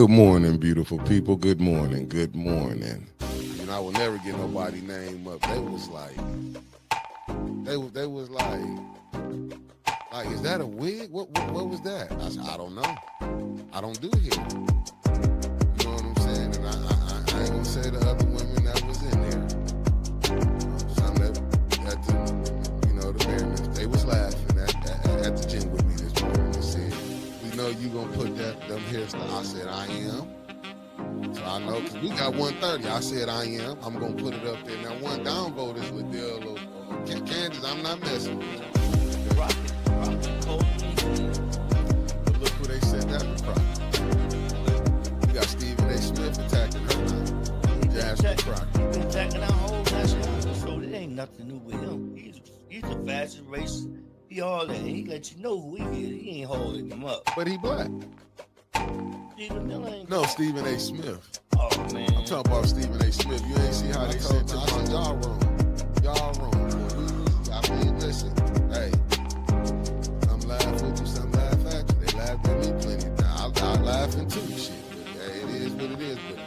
Good morning, beautiful people. Good morning. Good morning. I will never get nobody name up. They was like, they was like, is that a wig? What was that? I said, I don't know. I don't do hair. You know what I'm saying? And I ain't gonna say the other women that was in there. Some that at the fairness, they was laughing at the gym with me this morning and said, we know you gonna put them hairstyle. I said, I am. So I know, because we got 130. I said I am. I'm going to put it up there. Now, one downvote is Liddell or Kansas. I'm not messing with it. But look who they said that was Crockett. We got Stephen A. Smith attacking her now. Jasmine Crockett. Been attacking our whole nationality, so it ain't nothing new with him. He's the fastest race. He all that. He let you know who he is. He ain't holding him up. But he black. No, Stephen A. Smith. Oh, man. I'm talking about Stephen A. Smith. You ain't see how they said to us. Y'all wrong. Y'all wrong. I mean, listen. Hey, some laugh with you, some laugh at you. They laughed at me plenty of times. I laughing too, shit. But hey, it is what it is. But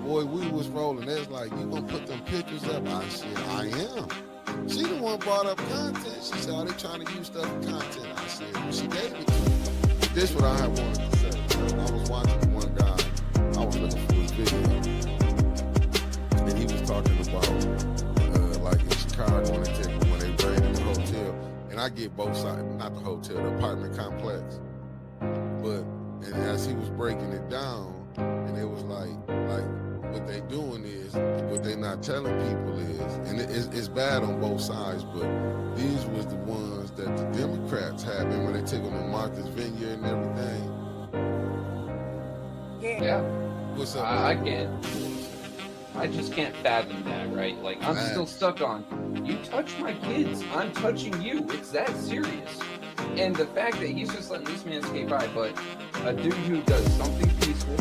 boy, we was rolling. They was like, you gonna put them pictures up? I said, I am. She the one brought up content. She said, are they trying to use stuff for content? I said, well, she gave it to me. This what I had wanted to say. I was watching one guy, I was looking for his video, and he was talking about like in Chicago when they raided the hotel, and I get both sides, not the hotel, the apartment complex, but and as he was breaking it down, and it was like what they doing is, what they not telling people is, and it's bad on both sides, but these was the ones that the Democrats had, and when they took them to Martha's Vineyard and everything. Yeah. What's up? I just can't fathom that, right? Like, I'm still stuck on, you touch my kids, I'm touching you. It's that serious. And the fact that he's just letting this man skate by, but a dude who does something peaceful,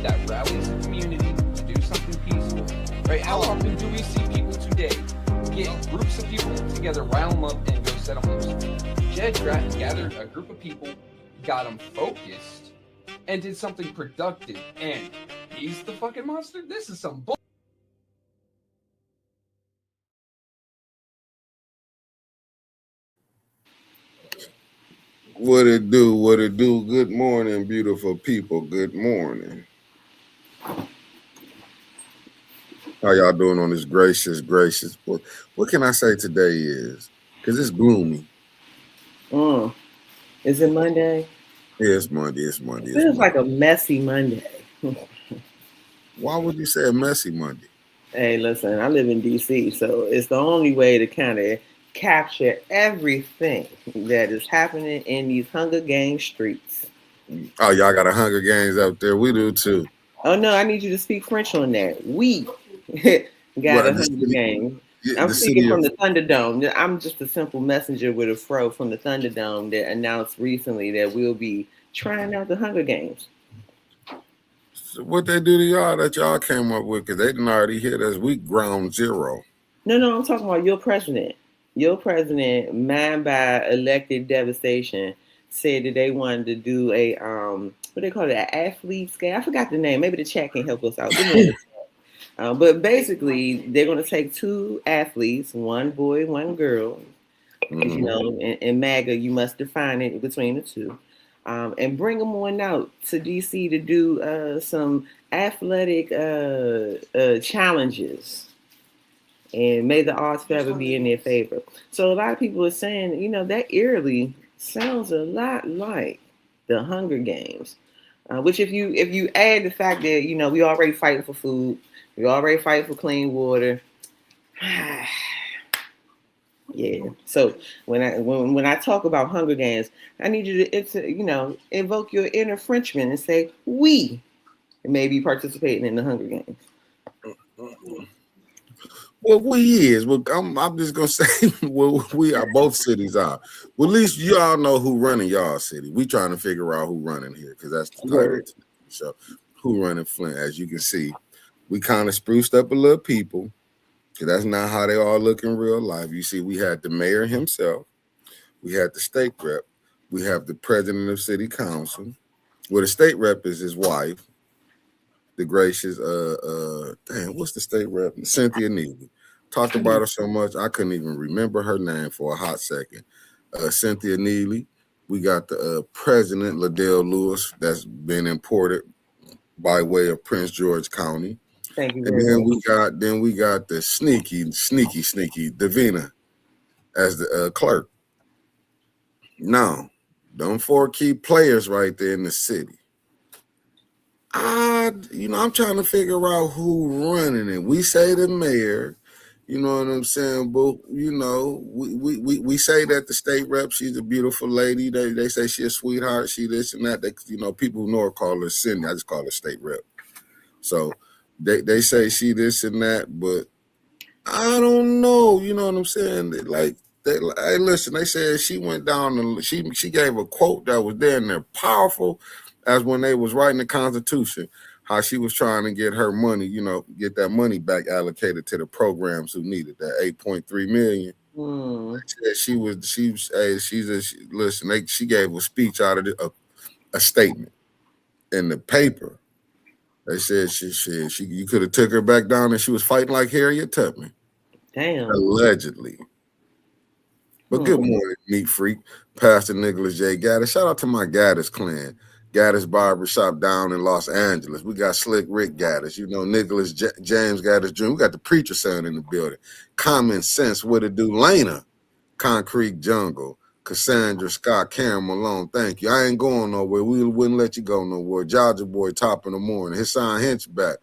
that rallies the community to do something peaceful, right? How often do we see people today get groups of people together, rile them up, and go set them loose? Jed gathered a group of people, got them focused, and did something productive, and he's the fucking monster? This is some bull. What it do? What it do? Good morning, beautiful people. Good morning. How y'all doing on this gracious? What can I say today is? Because it's gloomy. Is it Monday? Yeah, it's Monday. It's Monday. It feels like a messy Monday. Why would you say a messy Monday? Hey, listen, I live in D.C., so it's the only way to kind of capture everything that is happening in these Hunger Games streets. Oh, y'all got a Hunger Games out there. We do too. Oh, no, I need you to speak French on that. We got a Hunger Games. Yeah, I'm speaking from the Thunderdome. I'm just a simple messenger with a fro from the Thunderdome that announced recently that we'll be trying out the Hunger Games. So what they do to y'all that y'all came up with? Because they didn't already hit us. We ground zero. No, I'm talking about your president. Your president, man by elected devastation, said that they wanted to do a what they call it, an athletes game. I forgot the name. Maybe the chat can help us out. But basically, they're going to take two athletes, one boy, one girl. Mm-hmm. You know, in MAGA, you must define it between the two, and bring them on out to DC to do some athletic challenges. And may the odds forever be in their favor. So a lot of people are saying, you know, that eerily sounds a lot like the Hunger Games, which if you add the fact that, you know, we already fighting for food, we already fighting for clean water. Yeah. So when I talk about Hunger Games, I need you to invoke your inner Frenchman and say we may be participating in the Hunger Games. Well, we is. Well, I'm just gonna say, well, we are. Both cities are. Well, at least y'all know who running y'all city. We trying to figure out who running here because that's the title of the show. Who running Flint? As you can see, we kind of spruced up a little people because that's not how they all look in real life. You see, we had the mayor himself, we had the state rep, we have the president of city council. Well, the state rep is his wife. the gracious damn, what's the state rep? Cynthia Neely. Talked about her so much I couldn't even remember her name for a hot second. Cynthia Neely. We got the president Liddell Lewis that's been imported by way of Prince George County. Thank you And very then much. we got the sneaky Davina as the clerk. Now, them 4 key players right there in the city. I'm trying to figure out who running it. We say the mayor, you know what I'm saying? But we say that the state rep, she's a beautiful lady. They say she's a sweetheart, she this and that. They, people who know her call her Cindy. I just call her state rep. So they say she this and that, but I don't know. You know what I'm saying? Hey, listen. They said she went down and she gave a quote that was there and they're powerful, as when they was writing the Constitution, how she was trying to get her money, get that money back allocated to the programs who needed that 8.3 million. She gave a speech out of a statement in the paper. They said you could have took her back down and she was fighting like Harriet Tubman. Damn. Allegedly. But good morning, meat freak, Pastor Nicholas J. Gaddis. Shout out to my Gaddis clan. Gaddis Barbershop down in Los Angeles. We got Slick Rick Gaddis, Nicholas James Gaddis Jr. We got the preacher son in the building. Common Sense, what it do, Lena, Concrete Jungle, Cassandra Scott, Karen Malone, thank you. I ain't going nowhere. We wouldn't let you go nowhere. Georgia Boy, top in the morning. Hassan Hinchback,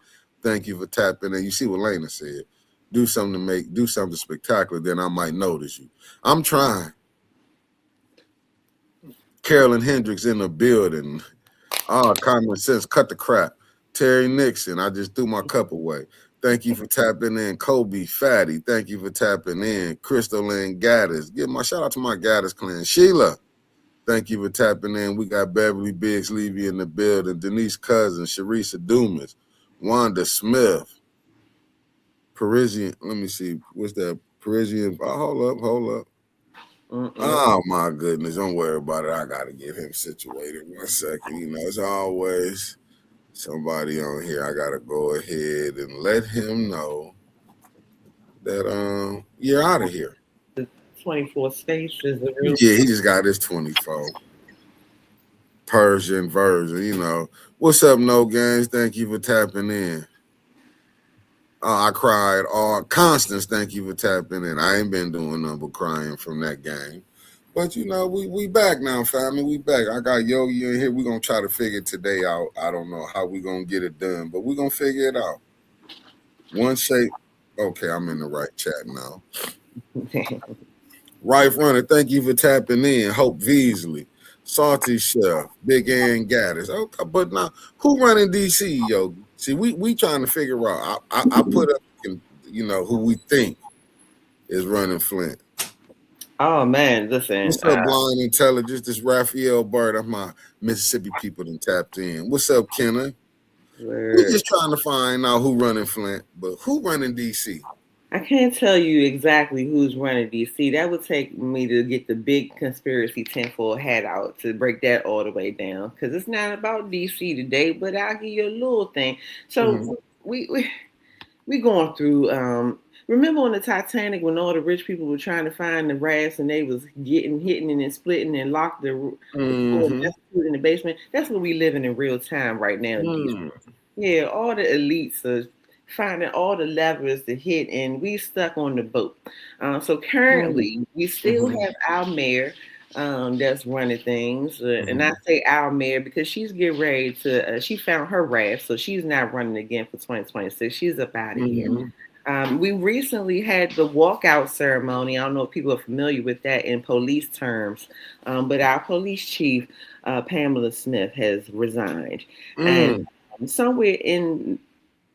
thank you for tapping in. You see what Lena said. Do something spectacular, then I might notice you. I'm trying. Carolyn Hendricks in the building. Common Sense, cut the crap. Terry Nixon, I just threw my cup away. Thank you for tapping in. Kobe Fatty, thank you for tapping in. Crystal Lynn Gaddis, give my shout out to my Gaddis clan. Sheila, thank you for tapping in. We got Beverly Biggs Levy in the building. Denise Cousins, Sharisa Dumas, Wanda Smith, Parisian. Let me see. What's that? Parisian. Hold up. Oh my goodness. Don't worry about it. I gotta get him situated. 1 second. It's always somebody on here. I gotta go ahead and let him know that you're out of here. The 24 space is the real. Yeah, he just got his 24. Persian version, What's up, No Games? Thank you for tapping in. I cried. Constance, thank you for tapping in. I ain't been doing nothing but crying from that game. But, we back now, family. We back. I got Yogi in here. We're going to try to figure today out. I don't know how we're going to get it done, but we're going to figure it out. One shape. Okay, I'm in the right chat now. Rife Runner, thank you for tapping in. Hope Beasley. Salty Chef. Big Ann Gaddis. Okay, but now, who running D.C., Yogi? See, we trying to figure out. I put up, who we think is running Flint. Oh man, listen. What's up, Blind Intelligence? This Raphael Bird. I'm my Mississippi people that tapped in. What's up, Kenna? We just trying to find out who running Flint, but who running DC? I can't tell you exactly who's running DC. That would take me to get the big conspiracy tinfoil hat out to break that all the way down. Because it's not about DC today, but I'll give you a little thing. So we going through. Remember on the Titanic when all the rich people were trying to find the rafts and they was hitting and splitting and locked the in the basement? That's what we living in real time right now. Yeah, all the elites are finding all the levers to hit, and we stuck on the boat. So currently, we still have our mayor that's running things, and I say our mayor because she's getting ready to. She found her raft, so she's not running again for 2026. She's up out of here. We recently had the walkout ceremony. I don't know if people are familiar with that in police terms, but our police chief, Pamela Smith, has resigned. And somewhere in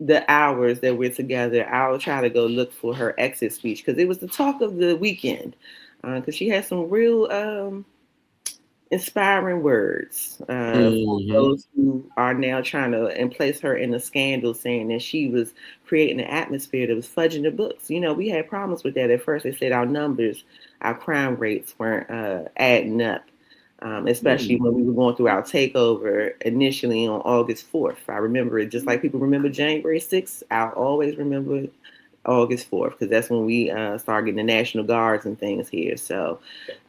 the hours that we're together, I'll try to go look for her exit speech because it was the talk of the weekend. Because she had some real inspiring words for those who are now trying to place her in a scandal, saying that she was creating an atmosphere that was fudging the books. We had problems with that at first. They said our numbers, our crime rates weren't adding up. especially when we were going through our takeover initially on August 4th. I remember it just like people remember January 6th. I'll always remember August 4th because that's when we started getting the National Guards and things here. So,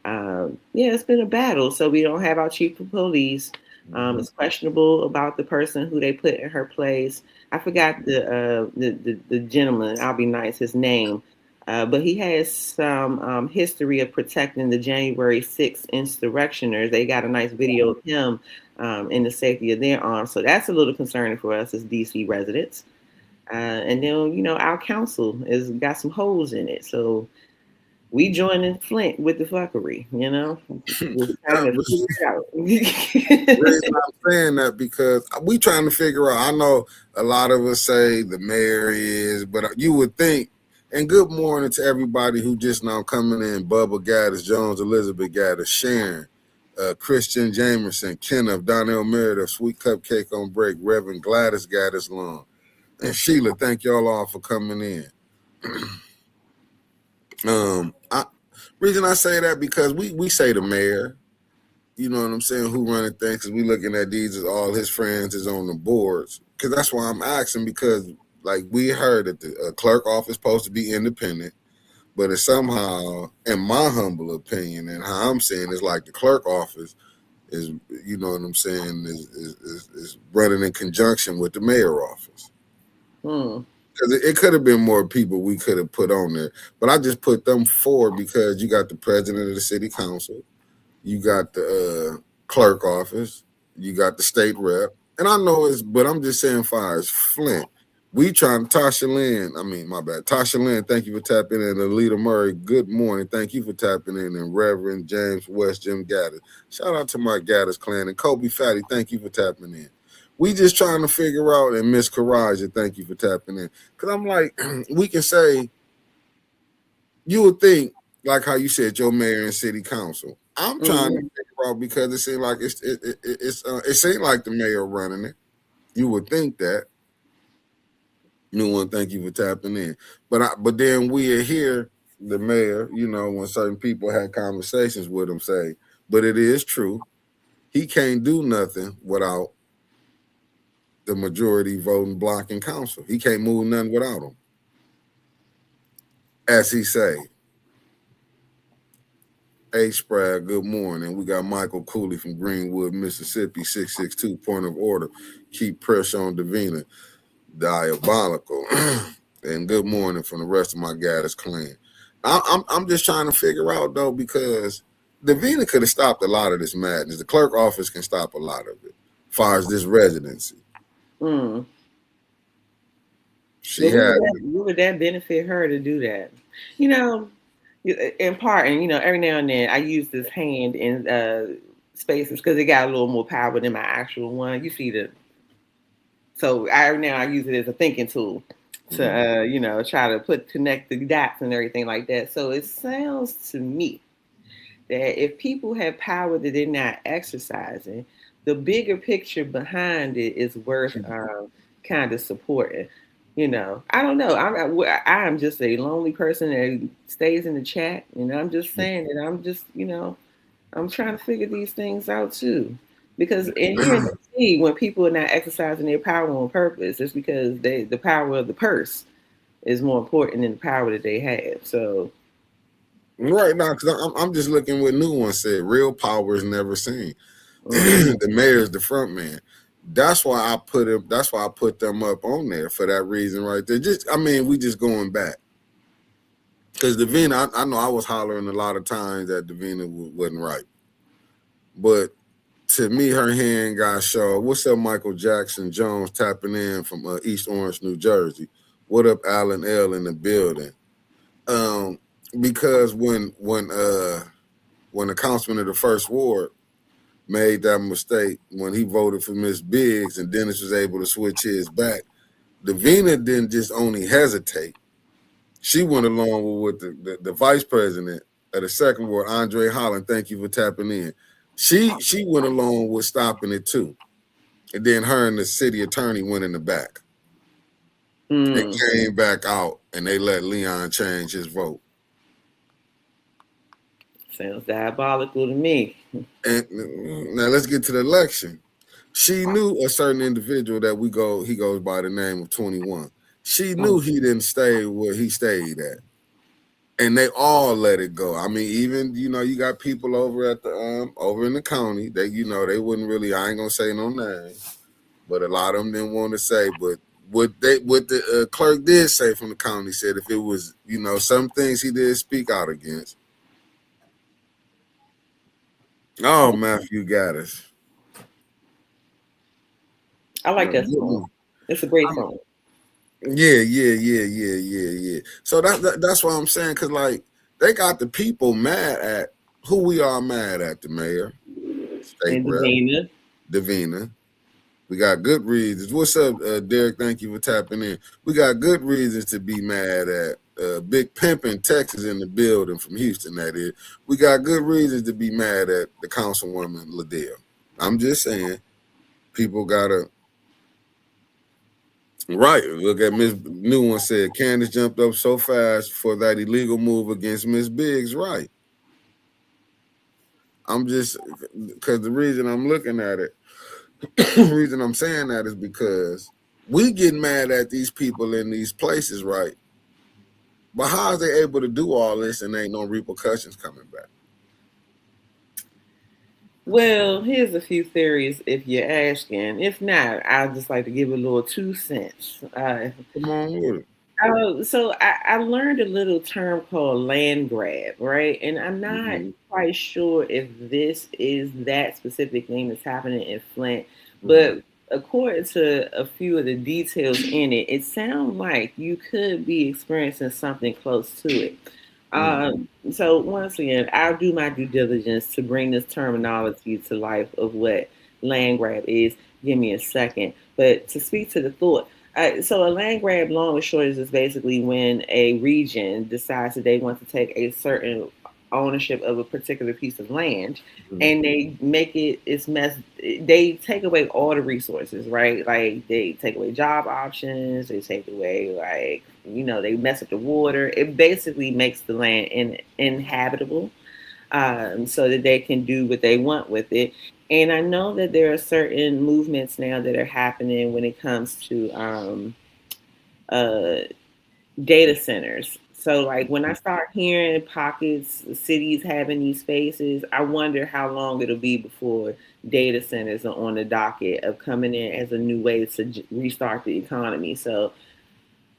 yeah, it's been a battle. So we don't have our chief of police. It's questionable about the person who they put in her place. I forgot the gentleman. I'll be nice. His name. But he has some history of protecting the January 6th insurrectioners. They got a nice video of him in the safety of their arms. So that's a little concerning for us as DC residents. And then, our council has got some holes in it. So we joining Flint with the fuckery, We're trying to figure it out. The reason I'm saying that because we trying to figure out. I know a lot of us say the mayor is, but you would think. And good morning to everybody who just now coming in. Bubba Gaddis, Jones, Elizabeth Gaddis, Sharon, Christian Jamerson, Kenneth, Donnell Meredith, Sweet Cupcake on Break, Reverend Gladys Gaddis Long, and Sheila. Thank y'all all for coming in. Reason I say that because we say the mayor, you know what I'm saying, who running things, because we looking at these as all his friends is on the boards. Because that's why I'm asking, because like we heard that the clerk office supposed to be independent, but it's somehow, in my humble opinion, and how I'm saying, it's like the clerk office is, you know what I'm saying, is running in conjunction with the mayor office. Because it could have been more people we could have put on there, but I just put them four because you got the president of the city council, you got the clerk office, you got the state rep, and I know but I'm just saying, far as Flint. We trying Tasha Lynn, thank you for tapping in. Alita Murray, good morning. Thank you for tapping in. And Reverend James West, Jim Gaddis. Shout out to my Gaddis clan. And Kobe Fatty, thank you for tapping in. We just trying to figure out, and Miss Karaja, thank you for tapping in. Because I'm like, we can say, you would think, like how you said, your mayor and city council. I'm trying to figure out because it seems like it seemed like the mayor running it. You would think that. New one, thank you for tapping in. But then we hear the mayor, when certain people had conversations with him say, but it is true, he can't do nothing without the majority voting block in council. He can't move nothing without them. As he say. Spragg, good morning. We got Michael Cooley from Greenwood, Mississippi, 662, point of order. Keep pressure on Davina. Diabolical. And good morning from the rest of my Gaddis clan. I'm just trying to figure out though, because Davina could have stopped a lot of this madness. The clerk office can stop a lot of it, as far as this residency. She had. Would that benefit her to do that? In part, and every now and then I use this hand in spaces because it got a little more power than my actual one. You see so every now I use it as a thinking tool to try to connect the dots and everything like that. So it sounds to me that if people have power that they're not exercising, the bigger picture behind it is worth kind of supporting. I don't know. I am just a lonely person that stays in the chat, and I'm just saying that I'm just, I'm trying to figure these things out too. Because in here in DC, when people are not exercising their power on purpose, it's because the power of the purse is more important than the power that they have. So, right now, because I'm just looking what New One said. Real power is never seen. The mayor is the front man. That's why I put him. That's why I put them up on there for that reason right there. We just going back because Davina. I know I was hollering a lot of times that Davina wasn't right, but to me, her hand got short. What's up, Michael Jackson Jones tapping in from East Orange, New Jersey? What up, Alan L in the building? Because when the councilman of the first ward made that mistake when he voted for Miss Biggs and Dennis was able to switch his back, Davina didn't just only hesitate. She went along with the vice president of the second ward, Andre Holland. Thank you for tapping in. She went along with stopping it too. And then her and the city attorney went in the back. And came back out and they let Leon change his vote. Sounds diabolical to me. And now let's get to the election. She knew a certain individual that he goes by the name of 21. She knew he didn't stay where he stayed at. And they all let it go. I mean, even you got people over at the over in the county. They wouldn't really. I ain't gonna say no name, but a lot of them didn't want to say. But what the clerk did say from the county said if it was some things he did speak out against. Oh, Matthew got us. I like that song. It's a great song. Yeah. So that's what I'm saying, because like they got the people mad at who we are mad at, the mayor, state And rep, Davina. We got good reasons. What's up, Derek? Thank you for tapping in. We got good reasons to be mad at Big Pimp in Texas in the building from Houston, that is. We got good reasons to be mad at the councilwoman Liddell. I'm just saying, people gotta. Right. Look at Miss New One said Candace jumped up so fast for that illegal move against Miss Biggs. Right. I'm just because the reason I'm looking at it, the reason I'm saying that is because we get mad at these people in these places, right? But how is they able to do all this and ain't no repercussions coming back? Well, here's a few theories if you're asking. If not, I'd just like to give a little 2 cents. Come on with it. I learned a little term called land grab, right? And I'm not quite sure if this is that specific thing that's happening in Flint, but according to a few of the details in it, it sounds like you could be experiencing something close to it. So once again, I'll do my due diligence to bring this terminology to life of what land grab is. Give me a second. But to speak to the thought, so a land grab, long and short, is basically when a region decides that they want to take a certain ownership of a particular piece of land, and they make it its mess. They take away all the resources, right? Like they take away job options. They take away they mess up the water. It basically makes the land inhabitable, so that they can do what they want with it. And I know that there are certain movements now that are happening when it comes to uh, data centers. So, like when I start hearing pockets, cities having these spaces, I wonder how long it'll be before data centers are on the docket of coming in as a new way to restart the economy. So,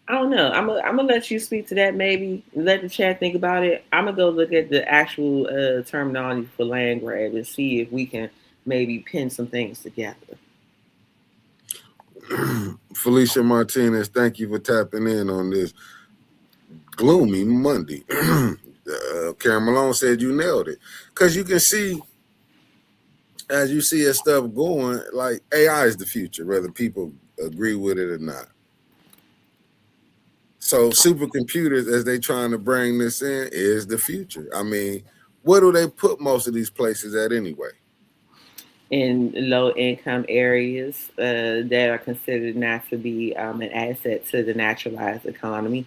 I don't know. I'm gonna let you speak to that. Maybe let the chat think about it. I'm gonna go look at the actual terminology for land grab and see if we can maybe pin some things together. Felicia Martinez, thank you for tapping in on this gloomy Monday. Karen Malone said you nailed it, because you can see as you see as stuff going, like AI is the future, whether people agree with it or not. So supercomputers, as they trying to bring this in, is the future. I mean, where do they put most of these places at anyway? In low income areas that are considered not to be an asset to the naturalized economy.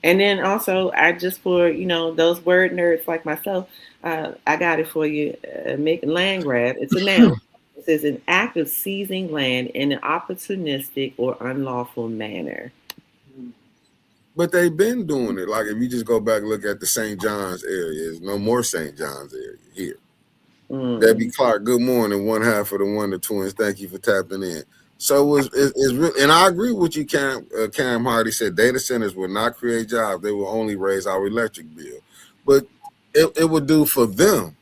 And then also, I just for those word nerds like myself, I got it for you. Make land grab. It's a noun. It says an act of seizing land in an opportunistic or unlawful manner. But they've been doing it. Like if you just go back and look at the St. John's area, there's no more St. John's area here. Debbie Clark, good morning. One half of the Wonder Twins. Thank you for tapping in. So it's real, and I agree with you, Cam Hardy said data centers will not create jobs. They will only raise our electric bill. But it would do for them.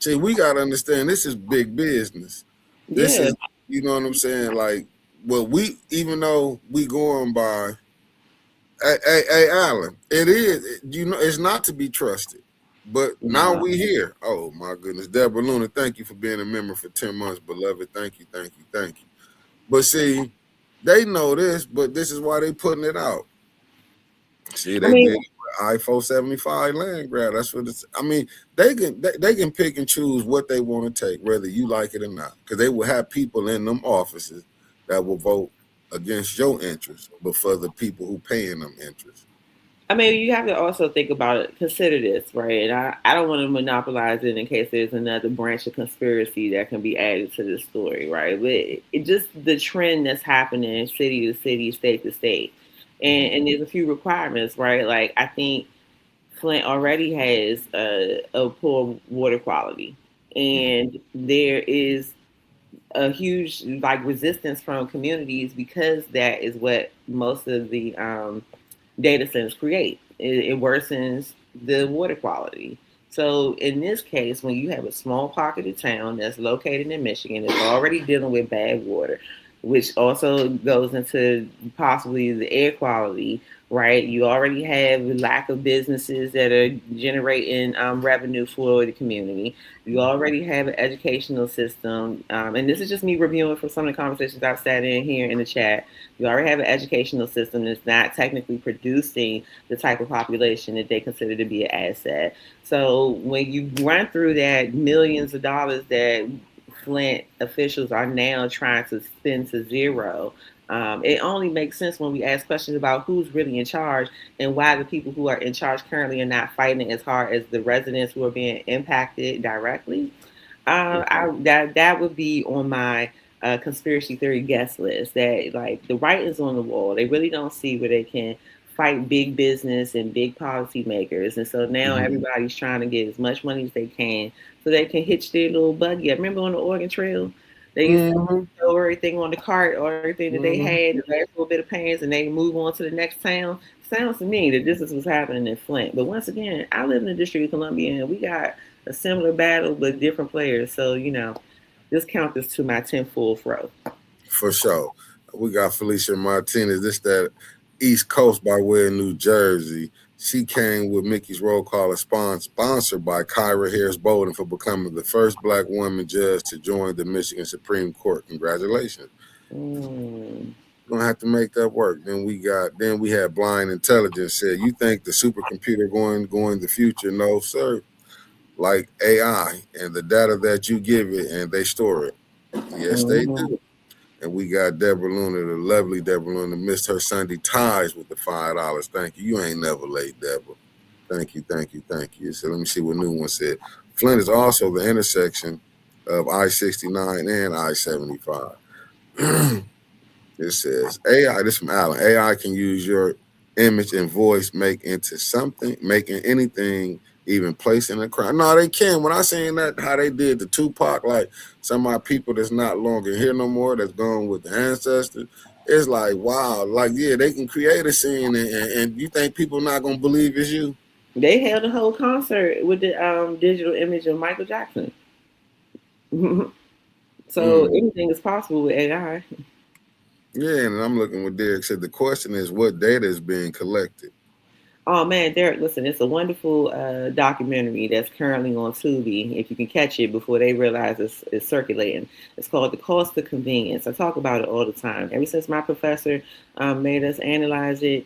See, we got to understand this is big business. This is, you know what I'm saying? Like, well, even though we going by, hey, Alan, it is, it's not to be trusted. But now we here. Oh my goodness. Deborah Luna, thank you for being a member for 10 months, beloved. Thank you. But see, they know this, but this is why they putting it out. See, they did I-475 land grab. That's what it's. I mean, they can pick and choose what they want to take, whether you like it or not. Because they will have people in them offices that will vote against your interests, but for the people who paying them interest. I mean, you have to also think about it. Consider this, right? And I don't want to monopolize it in case there's another branch of conspiracy that can be added to this story, right? But it just the trend that's happening city to city, state to state, and there's a few requirements, right? Like I think Flint already has a poor water quality, and there is a huge like resistance from communities because that is what most of the data centers create. It worsens the water quality. So in this case, when you have a small pocket of town that's located in Michigan, that's already dealing with bad water, which also goes into possibly the air quality, right? You already have lack of businesses that are generating revenue for the community. You already have an educational system, and this is just me reviewing from some of the conversations I've sat in here in the chat. You already have an educational system that's not technically producing the type of population that they consider to be an asset. So when you run through that millions of dollars that Flint officials are now trying to spend to zero, it only makes sense when we ask questions about who's really in charge and why the people who are in charge currently are not fighting as hard as the residents who are being impacted directly. That would be on my conspiracy theory guest list. That like the writing's on the wall. They really don't see where they can fight big business and big policymakers, and so now everybody's trying to get as much money as they can so they can hitch their little buggy. I remember on the Oregon Trail, they used to throw everything on the cart or everything that they had, the last little bit of pans, and they move on to the next town. Sounds to me that this is what's happening in Flint. But once again, I live in the District of Columbia, and we got a similar battle but different players. So this count this to my 10 full throw. For sure. We got Felicia Martinez. This that East Coast by way of New Jersey. She came with Mickey's Roll Call, sponsored by Kyra Harris Bolden for becoming the first Black woman judge to join the Michigan Supreme Court. Congratulations. Gonna have to make that work. Then we had Blind Intelligence said, you think the supercomputer going the future? No, sir. Like AI and the data that you give it and they store it. Yes, they do. And we got Deborah Luna, the lovely Deborah Luna, missed her Sunday ties with the $5. Thank you. You ain't never late, Deborah. Thank you, thank you, thank you. So let me see what new one said. Flint is also the intersection of I-69 and I-75. It says AI, this from Alan. AI can use your image and voice making anything, even placing a crime. No, they can. When I saying that, how they did the Tupac, like some of my people that's not longer here no more, that's gone with the ancestors. It's like, wow, like, yeah, they can create a scene and you think people not going to believe it's you? They held a whole concert with the digital image of Michael Jackson. So anything is possible with AI. Yeah, and I'm looking what Derek said. The question is, what data is being collected? Oh man, Derek, listen, it's a wonderful documentary that's currently on Tubi. If you can catch it before they realize it's circulating, it's called The Cost of Convenience. I talk about it all the time. Ever since my professor made us analyze it,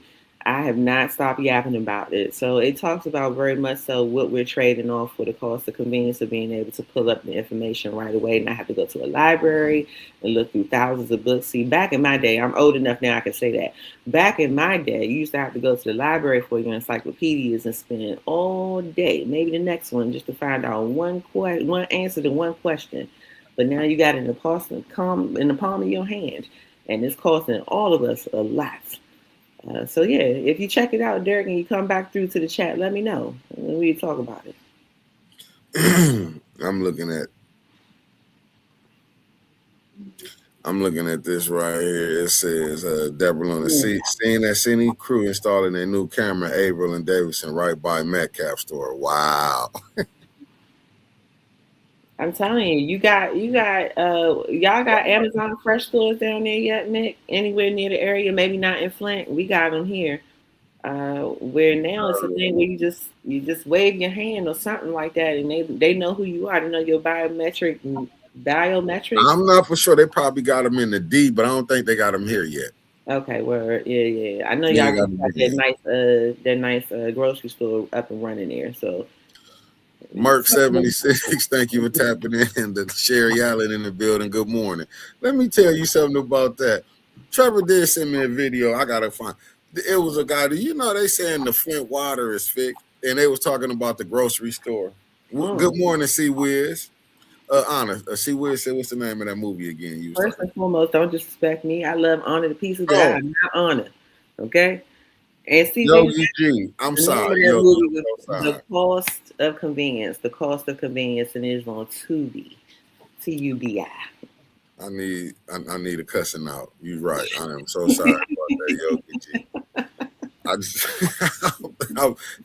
I have not stopped yapping about it. So it talks about very much so what we're trading off for the cost of convenience of being able to pull up the information right away, and not have to go to a library and look through thousands of books. See, back in my day, I'm old enough now I can say that. Back in my day, you used to have to go to the library for your encyclopedias and spend all day, maybe the next one, just to find out one answer to one question. But now you got it in the palm of your hand, and it's costing all of us a lot. So yeah, if you check it out, Derek, and you come back through to the chat, let me know. And we talk about it. I'm looking at this right here. It says Deborah Luna, seeing that Cine crew installing their new camera, Averill and Davidson, right by Metcalf store. Wow. I'm telling you, y'all got Amazon Fresh stores down there yet, Nick? Anywhere near the area? Maybe not in Flint. We got them here. Where now it's a thing where you just wave your hand or something like that, and they know who you are. They know your biometrics. I'm not for sure. They probably got them in the D, but I don't think they got them here yet. Okay, word. Yeah. I know y'all got that nice grocery store up and running there. So. Merck 76, thank you for tapping in. The Sherry Allen in the building. Good morning. Let me tell you something about that. Trevor did send me a video. I gotta find. It was a guy. Do you know they saying the Flint water is fixed, and they was talking about the grocery store. Good morning, C Wiz. Honor, C Wiz said, "What's the name of that movie again?" You was First talking. and foremost, don't disrespect me. I love Honor the pieces, but I Oh, am not Honor. Okay? And see, Yogi G. I'm the name sorry, of that Yogi. movie was I'm so The sorry. Cost of Convenience. The Cost of Convenience, and it's on Tubi. Tubi. I need a cussing out. You're right. I am so sorry about that, Yogi G. I just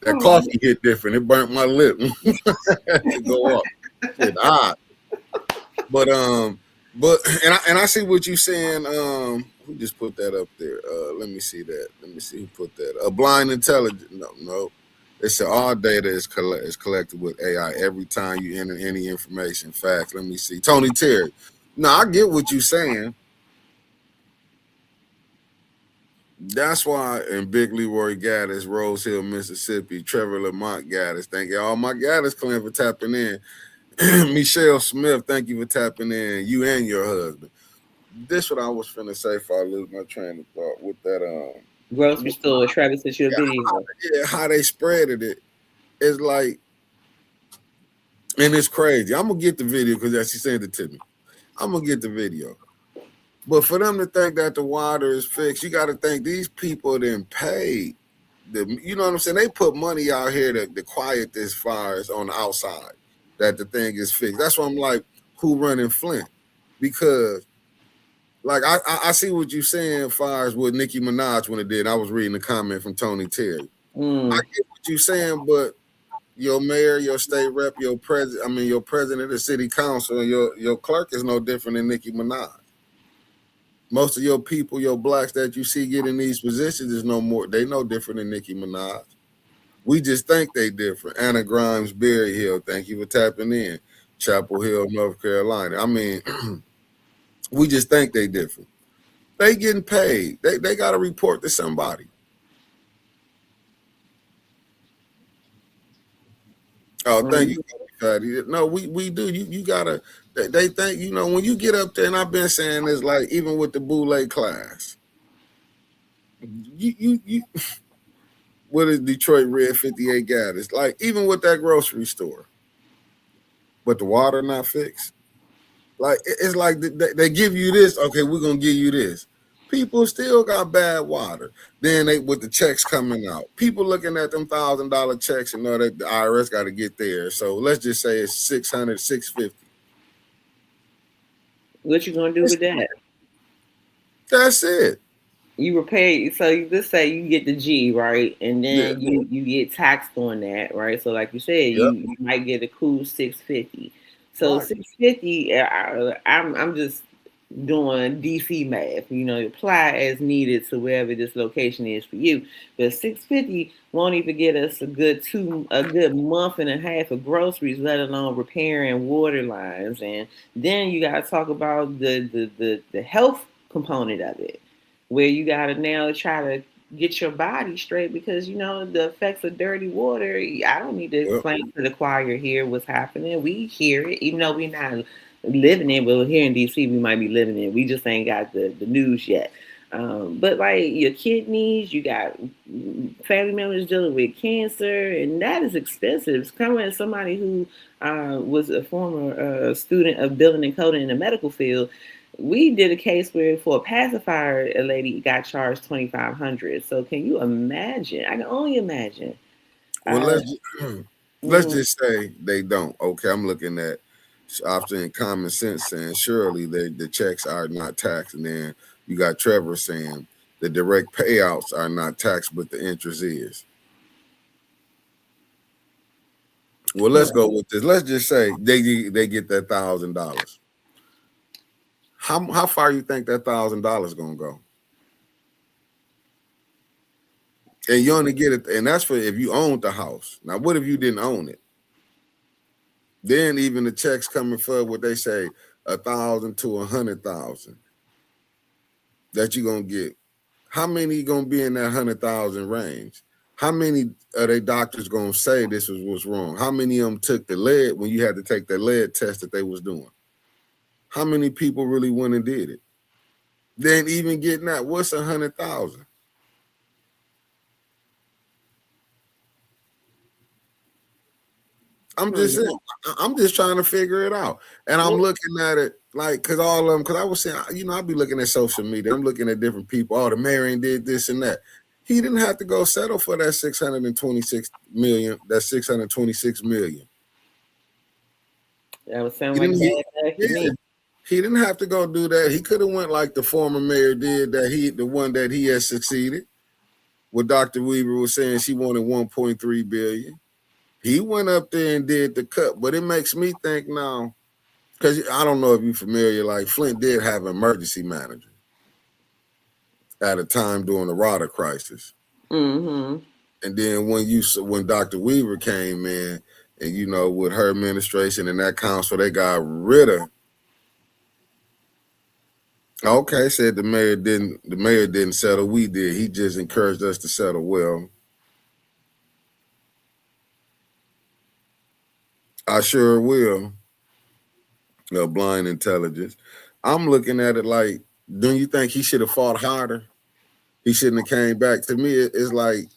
that coffee hit different. It burnt my lip to go up. Shit, but and I see what you're saying. Who just put that up there? Let me see that. Let me see who put that. A blind intelligence. No. It said all data is collected with AI every time you enter any information. Facts. Let me see. Tony Terry. No, I get what you're saying. That's why in Big Leroy Gaddis, Rose Hill, Mississippi, Trevor Lamont Gaddis. Thank you all my Gaddis clan for tapping in. Michelle Smith, thank you for tapping in. You and your husband. This what I was finna say if I lose my train of thought with that Grocery store. Travis sent you a video. how they spreaded it. It's like, and it's crazy. I'm gonna get the video because she sent it to me. I'm gonna get the video. But for them to think that the water is fixed, you got to think these people then paid. You know what I'm saying? They put money out here to quiet this fires on the outside. That the thing is fixed. That's why I'm like, who running Flint? Because like I see what you're saying, fires with Nicki Minaj when it did. I was reading a comment from Tony Terry. I get what you're saying, but your mayor, your state rep, your president, your president of the city council, and your clerk is no different than Nicki Minaj. Most of your people, your blacks that you see get in these positions is they no different than Nicki Minaj. We just think they different. Anna Grimes, Berry Hill, thank you for tapping in. Chapel Hill, North Carolina. We just think they different. They getting paid. They got to report to somebody. Oh, thank you, Fatty. No, we do. You gotta. They think when you get up there, and I've been saying this like even with the Boule class. You what is Detroit Red 58 got? It's like even with that grocery store, but the water not fixed. Like it's like they give you this. Okay, we're gonna give you this. People still got bad water. Then they with the checks coming out. People looking at them $1,000 checks and know that the IRS got to get there. So let's just say it's 600, 650. What you gonna do with that? That's it. You were paid, so you just say you get the G, right, and then you get taxed on that, right? So like you said, you might get a cool 650. So Right. 650, I'm just doing DC math. Apply as needed to wherever this location is for you. But 650 won't even get us a good month and a half of groceries, let alone repairing water lines. And then you got to talk about the health component of it, where you got to now try to get your body straight because the effects of dirty water. I don't need to explain to the choir here what's happening. We hear it, even though we're not living in. Well, here in DC, we might be living in. We just ain't got the news yet. But like your kidneys, you got family members dealing with cancer, and that is expensive. It's coming as somebody who was a former student of building and coding in the medical field. We did a case where for a pacifier, a lady got charged $2,500. So can you imagine? I can only imagine. Well, let's just say they don't. Okay, I'm looking at often common sense saying surely the checks are not taxed, and then you got Trevor saying the direct payouts are not taxed, but the interest is. Well, let's go with this. Let's just say they get that $1,000. How far you think that $1,000 gonna go? And you only get it, and that's for if you owned the house. Now, what if you didn't own it? Then even the checks coming for what they say 1,000 to 100,000 that you're gonna get. How many gonna be in that 100,000 range? How many are they doctors gonna say this was what's wrong? How many of them took the lead when you had to take the lead test that they was doing? How many people really went and did it? Then even getting that, what's 100,000? I'm just saying, I'm just trying to figure it out. And I'm looking at it like, cause all of them, cause I was saying, I'll be looking at social media. I'm looking at different people. Oh, the mayor ain't did this and that. He didn't have to go settle for that 626 million. That 626 million. That would sound He like didn't. bad luck to me. He didn't have to go do that. He could have went like the former mayor did. The one that he has succeeded. What Dr. Weaver was saying, she wanted 1.3 billion. He went up there and did the cut, but it makes me think now, because I don't know if you're familiar, like Flint did have an emergency manager at a time during the water crisis. Mm-hmm. And then when Dr. Weaver came in, and with her administration and that council, they got rid of. Okay, said the mayor didn't settle. We did. He just encouraged us to settle well. I sure will. Blind intelligence. I'm looking at it like, don't you think he should have fought harder? He shouldn't have came back. To me, it's like,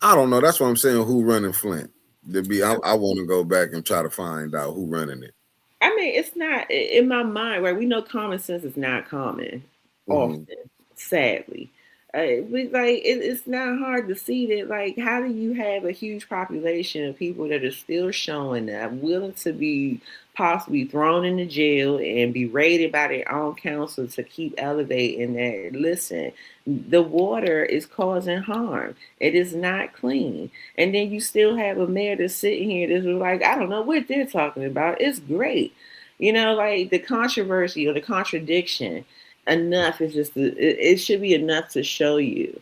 I don't know. That's what I'm saying. Who running Flint? I want to go back and try to find out who running it. I mean, it's not in my mind, right? We know common sense is not common often, sadly. But like, it's not hard to see that. Like, how do you have a huge population of people that are still showing up, willing to be possibly thrown into jail and be raided by their own council to keep elevating that? Listen, the water is causing harm. It is not clean. And then you still have a mayor that's sitting here that's like, I don't know what they're talking about. It's great. Like the controversy or the contradiction, enough is just, it should be enough to show you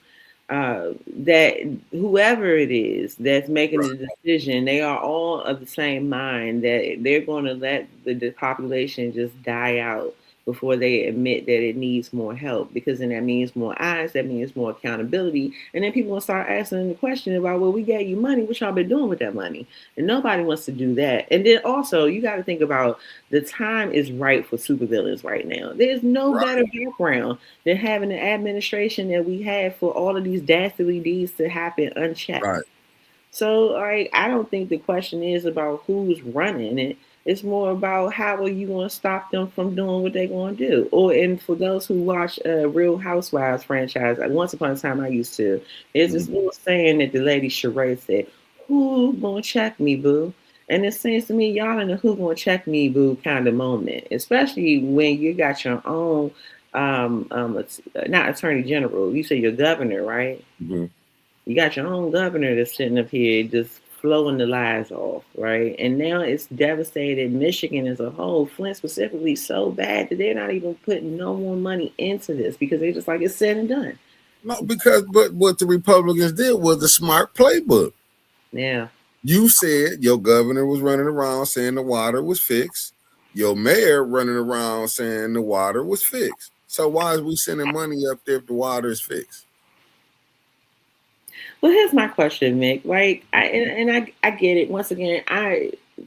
that whoever it is that's making the decision, they are all of the same mind that they're going to let the population just die out before they admit that it needs more help, because then that means more eyes, that means more accountability, and then people will start asking the question about, well, we gave you money, what y'all been doing with that money? And nobody wants to do that. And then also you got to think about, the time is right for supervillains right now. There's no better background than having the administration that we have for all of these dastardly deeds to happen unchecked. Right. So, like, I don't think the question is about who's running it. It's more about how are you going to stop them from doing what they're going to do. And for those who watch Real Housewives franchise, once upon a time I used to. There's this little saying that the lady Sheree said, "Who gonna check me, boo?" And it seems to me y'all in the "who gonna check me, boo" kind of moment, especially when you got your own, not attorney general. You say your governor, right? Mm-hmm. You got your own governor that's sitting up here just flowing the lies off, right? And now it's devastated Michigan as a whole, Flint specifically, so bad that they're not even putting no more money into this because they're just like, it's said and done. No, but what the Republicans did was the smart playbook. Yeah. You said your governor was running around saying the water was fixed. Your mayor running around saying the water was fixed. So why is we sending money up there if the water is fixed? Well, here's my question, Mick. Like, I get it. Once again,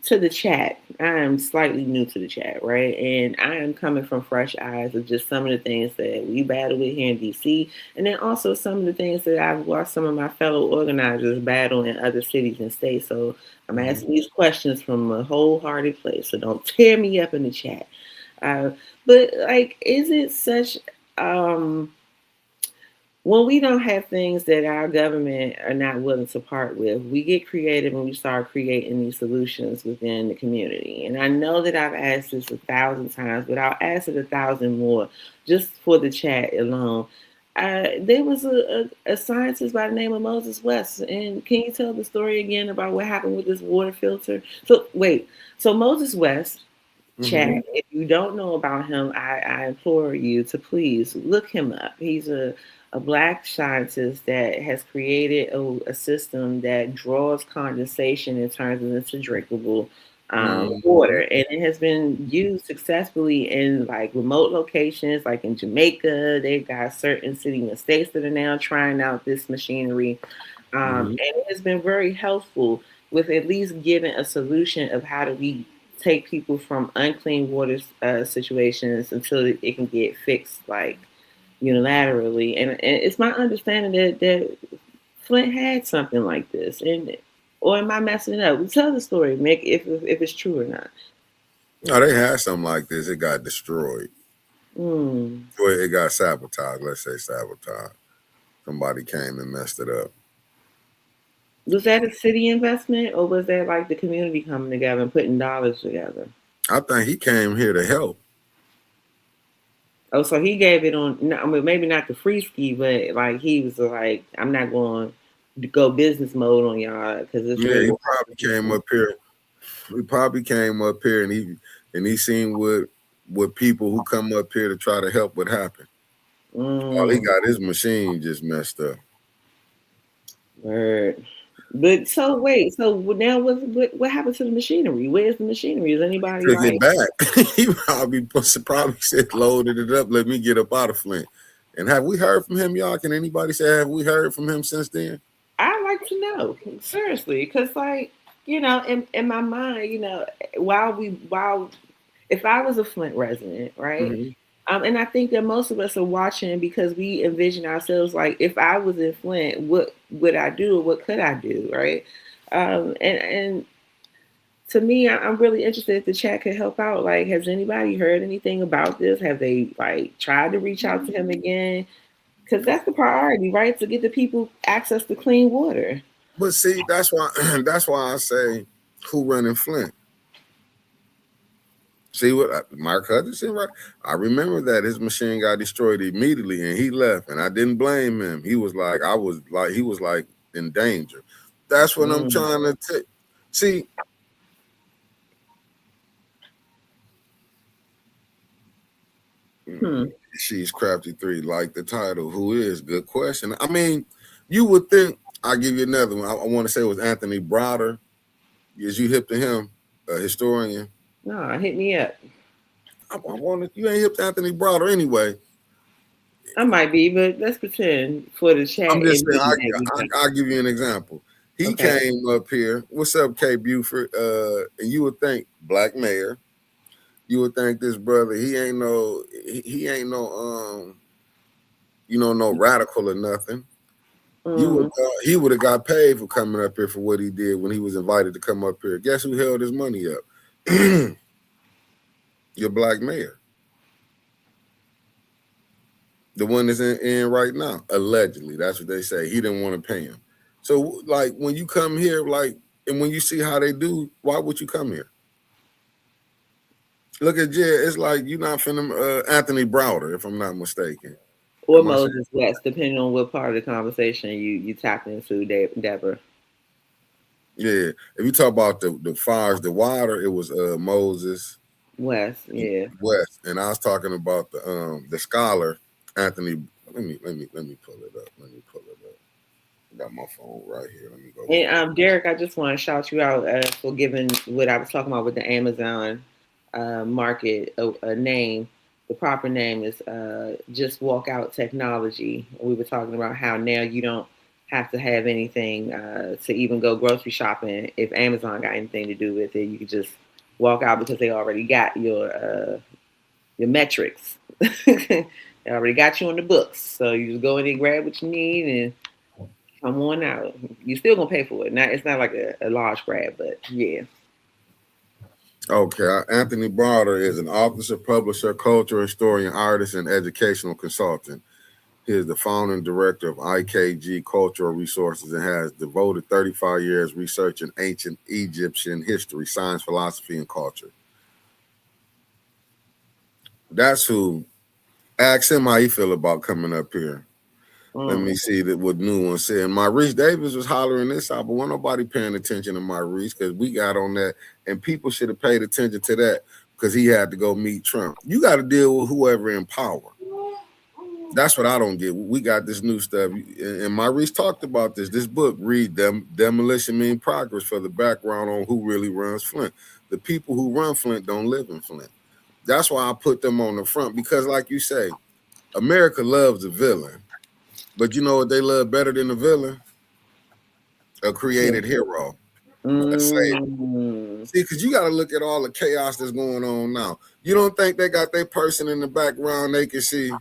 to the chat, I am slightly new to the chat, right? And I am coming from fresh eyes of just some of the things that we battle with here in DC, and then also some of the things that I've watched some of my fellow organizers battle in other cities and states. So I'm asking these questions from a wholehearted place. So don't tear me up in the chat. But like, is it such when we don't have things that our government are not willing to part with, we get creative and we start creating these solutions within the community. And I know that I've asked this 1,000 times, but I'll ask it 1,000 more just for the chat alone. There was a scientist by the name of Moses West. And can you tell the story again about what happened with this water filter? So Moses West, chat, if you don't know about him, I implore you to please look him up. He's a Black scientist that has created a system that draws condensation and turns it into drinkable water. And it has been used successfully in like remote locations, like in Jamaica. They've got certain cities and states that are now trying out this machinery. And it has been very helpful with at least giving a solution of how do we take people from unclean water situations until it can get fixed, like unilaterally. And it's my understanding that Flint had something like this, and Or am I messing it up? Well, tell the story, Mick, if it's true or not. No, they had something like this. It got destroyed. Mm. Well, it got sabotaged. Let's say sabotaged. Somebody came and messed it up. Was that a city investment, or was that like the community coming together and putting dollars together? I think he came here to help. Oh, so he gave it on. No, I mean, maybe not the free ski, but like he was like, I'm not going to go business mode on y'all because it's Yeah, really. he probably came up here. He probably came up here and he seen what people who come up here to try to help what happened. All he Mm, got his machine just messed up. word. But so wait, so now what happened to the machinery? Where's the machinery? Is anybody Took it like? back. He probably said loaded it up. Let me get up out of Flint. And have we heard from him, y'all? Can anybody say have we heard from him since then? I like to know seriously, because like in my mind, while if I was a Flint resident, right? Mm-hmm. And I think that most of us are watching because we envision ourselves like, if I was in Flint, what would I do or what could I do, right? And to me, I'm really interested if the chat could help out. Like, has anybody heard anything about this? Have they like tried to reach out to him again? Because that's the priority, right? To get the people access to clean water. But see, that's why that's why I say who running Flint. See what Mark Hutchinson, right? I remember that his machine got destroyed immediately and he left, and I didn't blame him. He was like, he was like in danger. That's what I'm Mm. trying to take. See, Hmm. she's crafty three, like the title. Who is? Good question. I mean, you would think. I'll give you another one. I want to say it was Anthony Browder. Is you hip to him, a historian? No, hit me up. I want you ain't hip to Anthony Browder anyway. I might be, but let's pretend for the I'm chat just and saying. me that we think. I'll give you an example. He Okay. came up here. What's up, K. Buford? And you would think black mayor. You would think this brother. He ain't no no radical or nothing. You would Mm. he would have got paid for coming up here for what he did when he was invited to come up here. Guess who held his money up? Your black mayor. The one that's in right now, allegedly. That's what they say. He didn't want to pay him. So, like, when you come here, like, and when you see how they do, why would you come here? Look at Jed. It's like you're not finna Anthony Browder, if I'm not mistaken. Or Am I saying? Moses West, depending on what part of the conversation you tapped into, Deborah. Yeah. If you talk about the fires, the water, it was Moses West, yeah. West, and I was talking about the scholar Anthony. Let me pull it up. Let me pull it up. I got my phone right here. Let me go. And Derek, I just want to shout you out for giving what I was talking about with the Amazon market a name. The proper name is Just Walk Out Technology. We were talking about how now you don't have to have anything to even go grocery shopping. If Amazon got anything to do with it, you could just walk out because they already got your metrics. They already got you on the books. So you just go in and grab what you need and come on out. You're still gonna pay for it. Now it's not like a large grab, but yeah. Okay, Anthony Browder is an author, publisher, cultural historian, artist, and educational consultant. He is the founder and director of IKG Cultural Resources and has devoted 35 years researching ancient Egyptian history, science, philosophy, and culture. That's who. Ask him how he feel about coming up here. Let me see what new one said. Maurice Davis was hollering this out, but wasn't nobody paying attention to Maurice because we got on that, and people should have paid attention to that because he had to go meet Trump. You got to deal with whoever in power. That's what I don't get. We got this new stuff, and Maurice talked about this. This book, Read Demolition Mean Progress, for the background on who really runs Flint. The people who run Flint don't live in Flint. That's why I put them on the front because, like you say, America loves a villain. But you know what they love better than a villain? A created hero, a savior. See, because you got to look at all the chaos that's going on now. You don't think they got their person in the background they can see?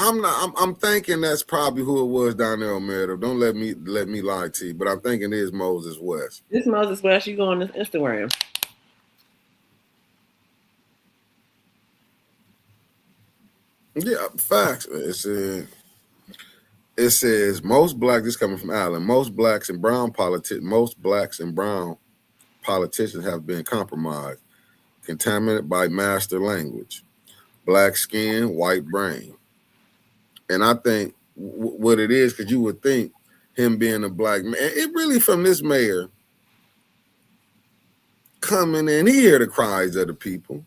I'm not. I'm thinking that's probably who it was down there on Meadow. Don't let me lie to you, but I'm thinking it is Moses West. This Moses West, you go on Instagram. Yeah, facts. It says most black. This coming from Allen. Most blacks and brown politicians have been compromised, contaminated by master language, black skin, white brain, and I think what it is because you would think him being a black man. It really from this mayor coming in, he hear the cries of the people.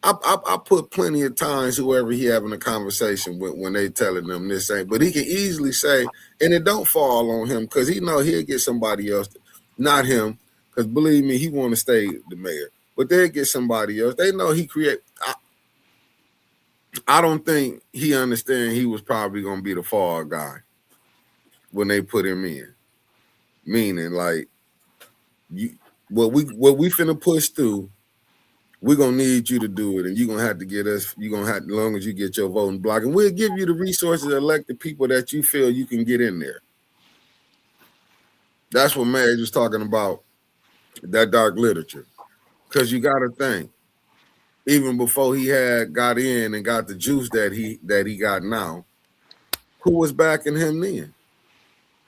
I put plenty of times whoever he having a conversation with when they telling them this ain't, but he can easily say, and it don't fall on him because he know he'll get somebody else, not him, because believe me, he want to stay the mayor, but they'll get somebody else. They know he create. I don't think he understand he was probably gonna be the fall guy when they put him in. Meaning like you, what we finna push through. We're gonna need you to do it, and you're gonna have to get us. You're gonna have, as long as you get your voting block, and we'll give you the resources to elect the people that you feel you can get in there. That's what Madge was talking about, that dark literature, because you got to think, even before he had got in and got the juice that he got now, who was backing him then?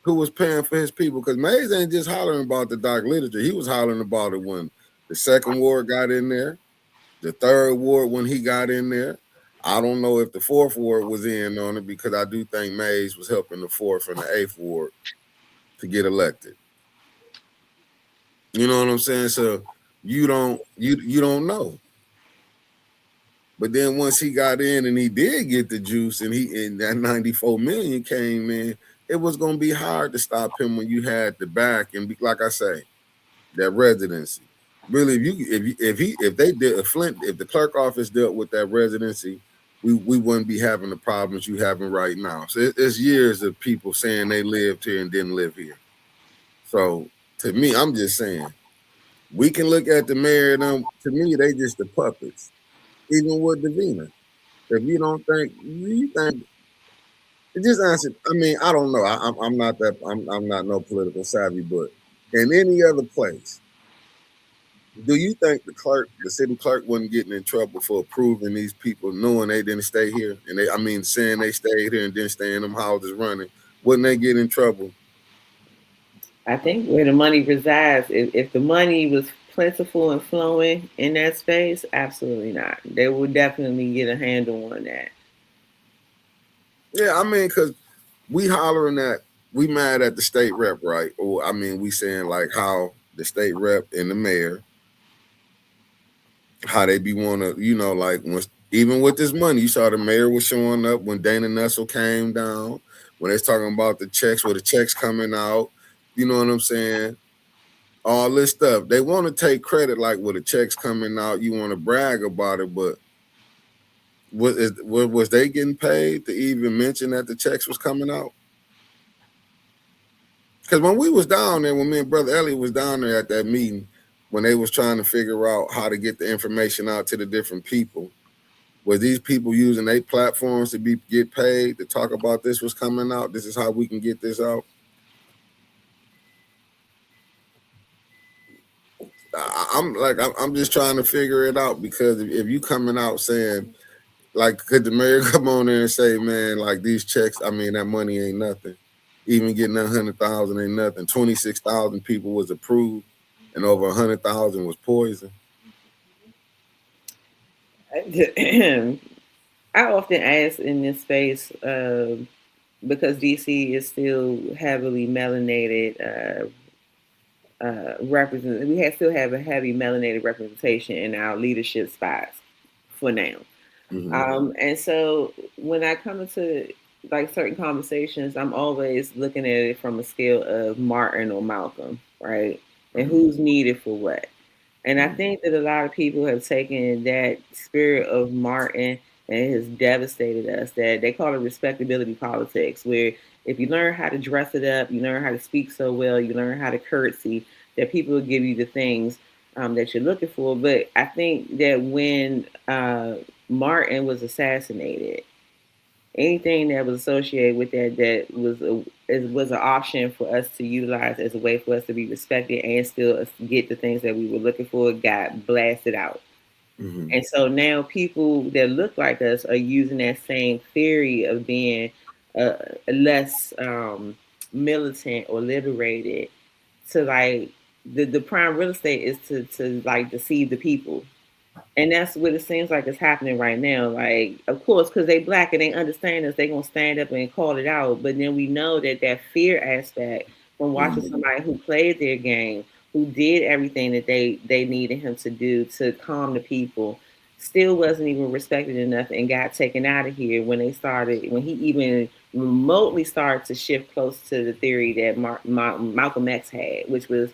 Who was paying for his people? Because Mays ain't just hollering about the dark literature; he was hollering about it when the second ward got in there. The third ward when he got in there. I don't know if the fourth ward was in on it because I do think Mays was helping the fourth and the eighth ward to get elected. You know what I'm saying? So you don't know. But then once he got in and he did get the juice and that 94 million came in, it was gonna be hard to stop him when you had the back and like I say, that residency. Really, if the clerk office dealt with that residency, we wouldn't be having the problems you having right now. So it's years of people saying they lived here and didn't live here. So to me, I'm just saying, we can look at the mayor and them. To me, they just the puppets. Even with Davina, if you don't think you think. It just answered. I mean, I don't know. I'm not that. I'm not no political savvy, but in any other place, do you think the city clerk, wasn't getting in trouble for approving these people, knowing they didn't stay here, and saying they stayed here and didn't stay in them houses running? Wouldn't they get in trouble? I think where the money resides, if the money was plentiful and flowing in that space, absolutely not. They will definitely get a handle on that. Yeah, I mean, because we hollering at, we mad at the state rep, right? Or I mean, we saying like how the state rep and the mayor, how they be wanna, like even with this money, you saw the mayor was showing up when Dana Nessel came down, when they's talking about the checks, where the checks coming out, you know what I'm saying? All this stuff. They want to take credit like with the checks coming out, you want to brag about it, but was they getting paid to even mention that the checks was coming out? Because when we was down there, when me and Brother Elliot was down there at that meeting, when they was trying to figure out how to get the information out to the different people, was these people using their platforms to get paid to talk about this was coming out? This is how we can get this out. I'm just trying to figure it out, because if you coming out saying, like, could the mayor come on there and say, man, like these checks, I mean, that money ain't nothing. Even getting 100,000 ain't nothing. 26,000 people was approved, and over 100,000 was poison. I often ask in this space, because DC is still heavily melanated. Still have a heavy melanated representation in our leadership spots for now. Mm-hmm. And so when I come into like certain conversations, I'm always looking at it from a scale of Martin or Malcolm, right? And who's needed for what. And I think that a lot of people have taken that spirit of Martin and it has devastated us. That they call it respectability politics, where if you learn how to dress it up, you learn how to speak so well, you learn how to curtsy, that people will give you the things that you're looking for. But I think that when Martin was assassinated, anything that was associated with that was an option for us to utilize as a way for us to be respected and still get the things that we were looking for got blasted out. Mm-hmm. And so now people that look like us are using that same theory of being less militant or liberated to like the prime real estate is to like deceive the people. And that's what it seems like is happening right now. Like, of course, because they black and they understand us, they gonna stand up and call it out. But then we know that that fear aspect from watching Mm-hmm. somebody who played their game, who did everything that they needed him to do to calm the people, still wasn't even respected enough and got taken out of here when he even remotely started to shift close to the theory that Malcolm X had, which was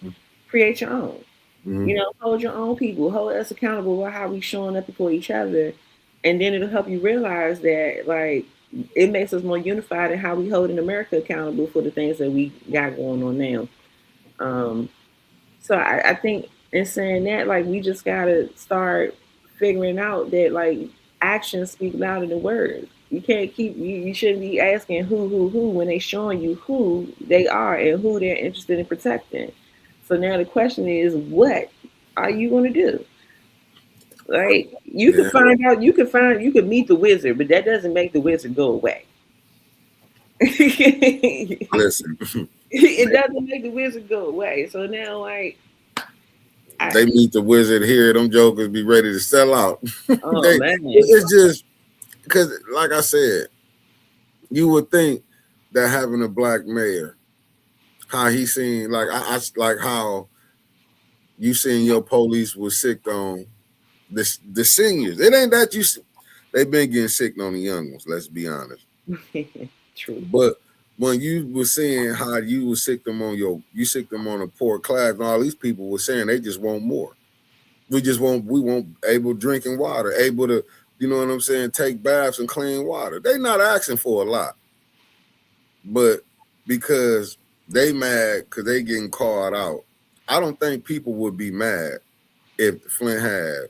create your own. Mm-hmm. You know, hold your own people, hold us accountable for how we showing up before each other, and then it'll help you realize that like it makes us more unified in how we holding America accountable for the things that we got going on now. Um, so I think in saying that, like we just gotta start figuring out that like actions speak louder than words. You can't you shouldn't be asking who when they showing you who they are and who they're interested in protecting. So now the question is, what are you gonna do? Like you could Yeah. you could meet the wizard, but that doesn't make the wizard go away. It Listen, doesn't make the wizard go away. So now like they meet the wizard here. Them jokers be ready to sell out. oh they, man. it's just because, like I said, you would think that having a black mayor, how he seen, like I like how you seen your police was sick on the seniors. It ain't that they been getting sick on the young ones. Let's be honest. True. But when you were seeing how you was sick them on you sick them on a poor class, and all these people were saying they just want more. We won't able drinking water, able to, you know what I'm saying, take baths and clean water. They not asking for a lot. But because they mad because they getting called out, I don't think people would be mad if Flint had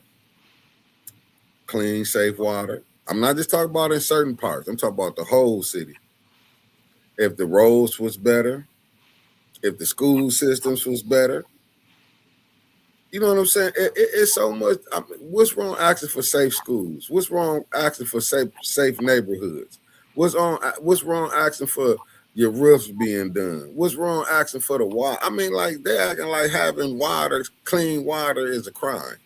clean, safe water. I'm not just talking about in certain parts. I'm talking about the whole city. If the roads was better, if the school systems was better, you know what I'm saying? It's so much. I mean, what's wrong asking for safe schools? What's wrong asking for safe neighborhoods? What's wrong asking for your roofs being done? What's wrong asking for the water? I mean, like they acting like having water, clean water, is a crime.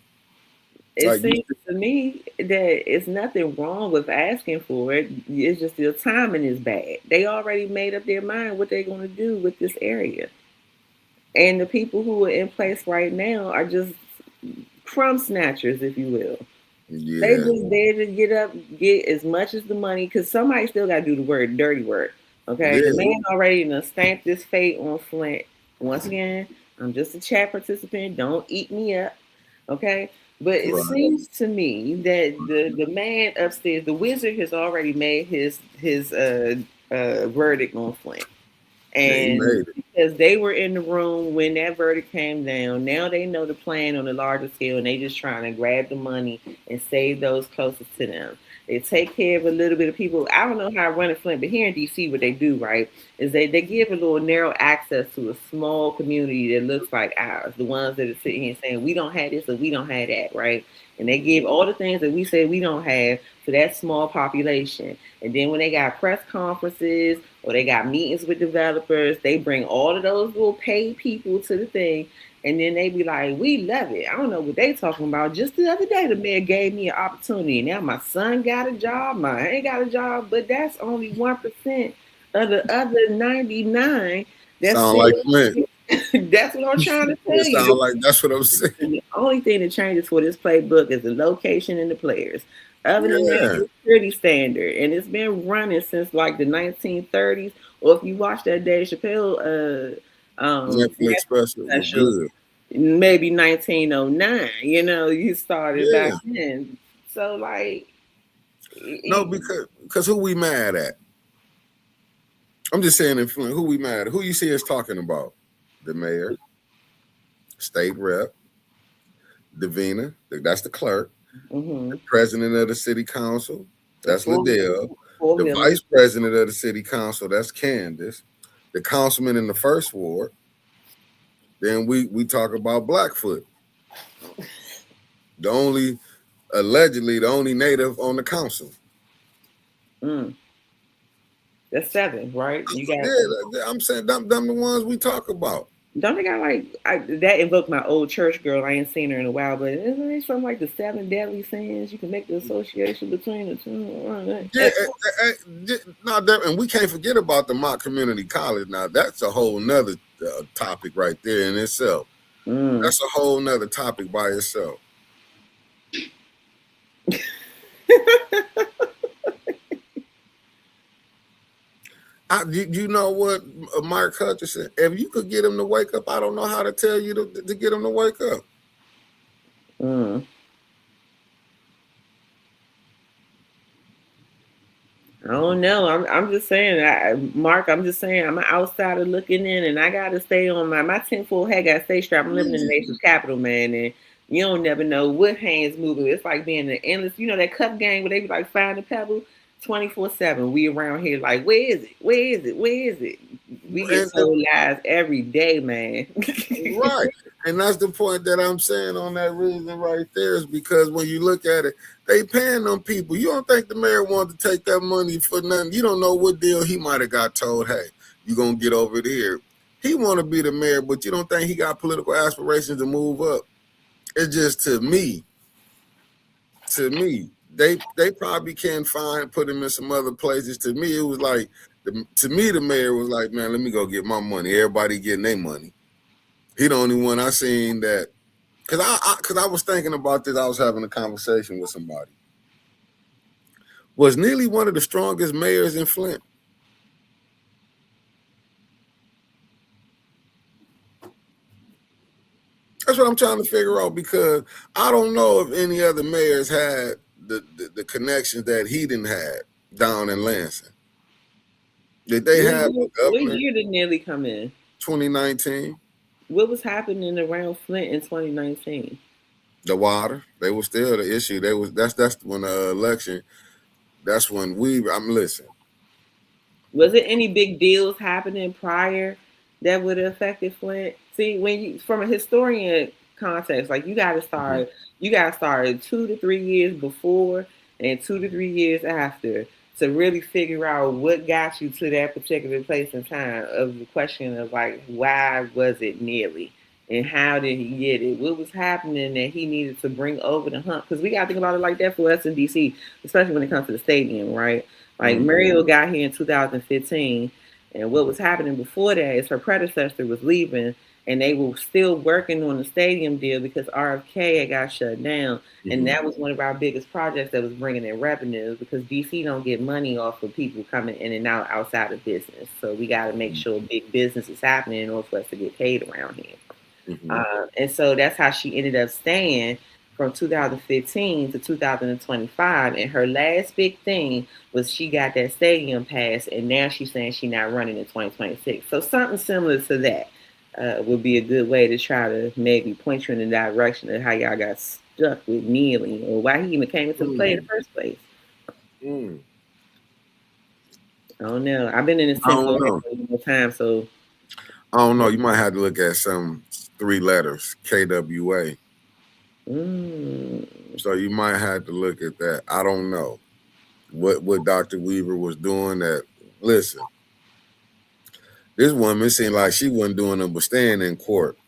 It Like you, seems to me that it's nothing wrong with asking for it. It's just the timing is bad. They already made up their mind what they're going to do with this area. And the people who are in place right now are just crumb snatchers, if you will. They yeah, just there to get up, get as much as the money, because somebody still got to do the work, dirty work. Okay, the yeah, man already done stamped this fate on Flint. Once again, I'm just a chat participant. Don't eat me up. Okay, but it right. seems to me that the man upstairs, the wizard, has already made his verdict on Flint. Yeah, he And made it. because they were in the room when that verdict came down, now they know the plan on a larger scale, and they just trying to grab the money and save those closest to them. They take care of a little bit of people. I don't know how I run in Flint, but here in DC, what they do, right, is they give a little narrow access to a small community that looks like ours. The ones that are sitting here saying, we don't have this or we don't have that, right? And they give all the things that we say we don't have to that small population. And then when they got press conferences or they got meetings with developers, they bring all of those little paid people to the thing. And then they be like, we love it. I don't know what they talking about. Just the other day, the mayor gave me an opportunity. Now my son got a job, mine ain't got a job, but that's only 1% of the other 99 that's Sound like still. Flint. That's what I'm trying to It tell sound you. like that's what I'm saying. The only thing that changes for this playbook is the location and the players. Other than that, Yeah, it's pretty standard, and it's been running since like the 1930s. Or if you watch that Dave Chappelle Netflix special was special, good. maybe 1909. You know, you started back Yeah, then. So like, no, because who we mad at? I'm just saying in Flint, who we mad at? Who you see us talking about? The mayor, state rep, Davina, that's the clerk, mm-hmm, the president of the city council, the that's full Liddell, 4 The million. vice president of the city council, that's Candace. The councilman in the first ward. Then we talk about Blackfoot. Allegedly the only native on the council. Mm. That's 7, right? You got. Yeah, I'm saying them the ones we talk about. Don't they got like that invoked my old church girl? I ain't seen her in a while, but isn't it something like the 7 deadly sins? You can make the association between the two. Yeah, no, and we can't forget about the Mott Community College. Now that's a whole nother topic right there in itself. That's a whole nother topic by itself. You know what, Mark Hutchinson? If you could get him to wake up, I don't know how to tell you to get him to wake up. I don't know. I'm just saying, Mark. I'm just saying, I'm an outsider looking in, and I gotta stay on my tinfoil hat. Gotta stay strapped. I'm living in the nation's capital, man, and you don't never know what hands moving. It's like being an endless. You know that cup game where they be like find the pebble. 24/7. We around here like, where is it? Where is it? Where is it? We get sold lies every day, man. Right. And that's the point that I'm saying on that reason right there is because when you look at it, they paying them people. You don't think the mayor wanted to take that money for nothing. You don't know what deal he might have got told, hey, you're going to get over there. He want to be the mayor, but you don't think he got political aspirations to move up. It's just to me, they probably can put him in some other places. To me, it was like, the mayor was like, man, let me go get my money. Everybody getting their money. He the only one I seen that, cause I was thinking about this. I was having a conversation with somebody. Was Neely one of the strongest mayors in Flint? That's what I'm trying to figure out because I don't know if any other mayors had the connections that he didn't have down in Lansing. Did they have a governor? What year did Neely come in? 2019. What was happening around Flint in 2019? The water. They were still the issue. That's when the election. That's when I'm listening. Was it any big deals happening prior that would have affected Flint? See, when you from a historian context, like you gotta start 2 to 3 years before and 2 to 3 years after to really figure out what got you to that particular place in time of the question of like why was it Neely and how did he get it? What was happening that he needed to bring over the hump? Because we gotta think about it like that for us in DC, especially when it comes to the stadium, right? Like Mario got here in 2015, and what was happening before that is her predecessor was leaving, and they were still working on the stadium deal because RFK had got shut down, and that was one of our biggest projects that was bringing in revenues because DC don't get money off of people coming in and out outside of business, so we got to make sure big business is happening in order for us to get paid around here. And so that's how she ended up staying from 2015 to 2025. And her last big thing was she got that stadium pass, and now she's saying she's not running in 2026. So something similar to that would be a good way to try to maybe point you in the direction of how y'all got stuck with Neely or why he even came into play in the first place. I don't know. I've been in this thing for a time, so I don't know. You might have to look at some 3 letters, KWA. So you might have to look at that. I don't know what Dr. Weaver was doing. That listen, this woman seemed like she wasn't doing them but staying in court.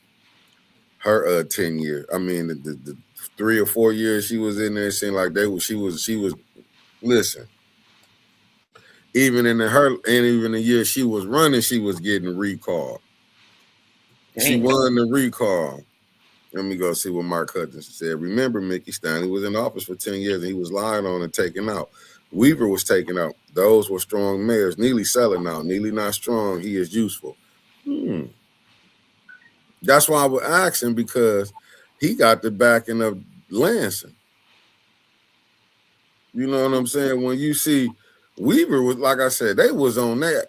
Her 10 years. I mean, the 3 or 4 years she was in there, it seemed like she was. Listen, even in the year she was running, she was getting recalled. She won the recall. Let me go see what Mark Hutchinson said. Remember, Mickey Stanley was in office for 10 years and he was lied on and taken out. Weaver was taken out. Those were strong mayors. Neely selling out. Neely not strong. He is useful. That's why I was asking because he got the backing of Lansing. You know what I'm saying? When you see Weaver was, like I said, they was on that.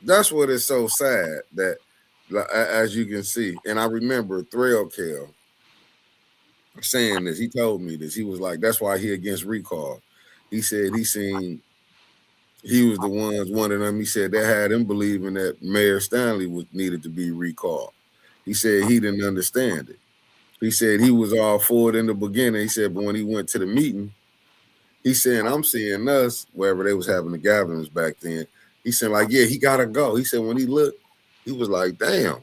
That's what is so sad that, as you can see, and I remember saying this. He told me this. He was like, that's why he against recall. He said he was the one of them. He said they had him believing that Mayor Stanley was needed to be recalled. He said he didn't understand it. He said he was all for it in the beginning. He said, but when he went to the meeting, he said, I'm seeing us, wherever they was having the gatherings back then. He said, like, yeah, he gotta go. He said when he looked, he was like, damn.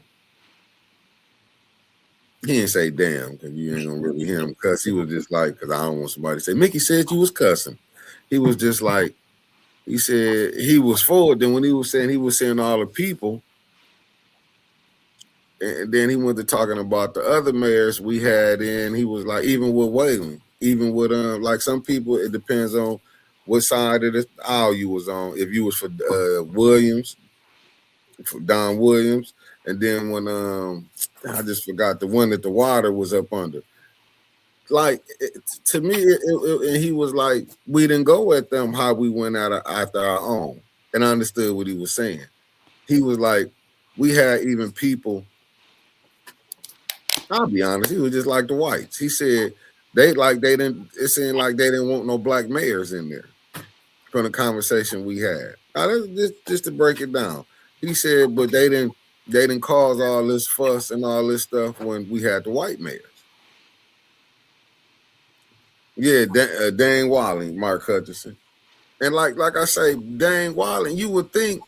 He didn't say damn, because you ain't gonna really hear him cuss. He was just like, because I don't want somebody to say, Mickey said you was cussing. He was just like, he said he was for it. Then when he was saying all the people, and then he went to talking about the other mayors we had in. He was like, even with Wayland, even with like some people, it depends on what side of the aisle you was on. If you was for Williams, for Don Williams, and then when I just forgot the one that the water was up under. Like to me, and he was like, we didn't go at them how we went after our own, and I understood what he was saying. He was like, we had even people. I'll be honest, he was just like the whites. He said it seemed like they didn't want no black mayors in there from the conversation we had. Now, just to break it down. He said, but they didn't cause all this fuss and all this stuff when we had the white mayors. Yeah, Dane Walling, Mark Hutchinson. And like I say, Dane Walling, you would think,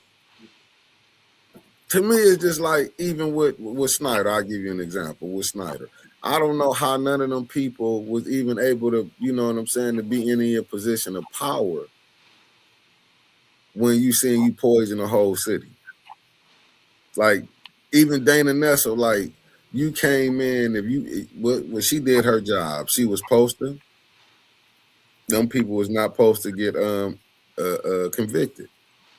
to me, it's just like even with Snyder. I'll give you an example with Snyder. I don't know how none of them people was even able to, you know what I'm saying, to be in a position of power when you seeing you poison the whole city. Like even Dana Nessel, like you came in, when she did her job, she was posting. Them people was not supposed to get convicted.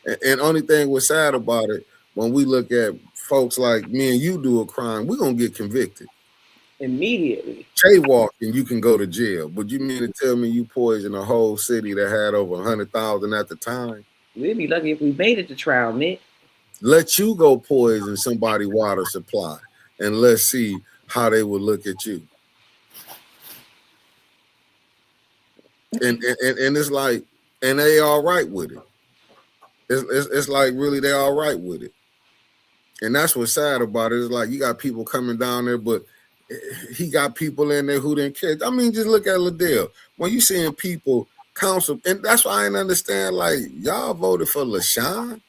And only thing was sad about it, when we look at folks like me and you do a crime, we're gonna get convicted immediately. Jaywalking, you can go to jail. But you mean to tell me you poisoned a whole city that had over 100,000 at the time? We'd be lucky if we made it to trial, Mick. Let you go poison somebody's water supply, and let's see how they would look at you. And it's like, and they all right with it. It's like really they all right with it. And that's what's sad about it. It's like you got people coming down there, but he got people in there who didn't care. I mean, just look at Liddell. When you seeing people counsel, and that's why I didn't understand, like, y'all voted for LaShawn,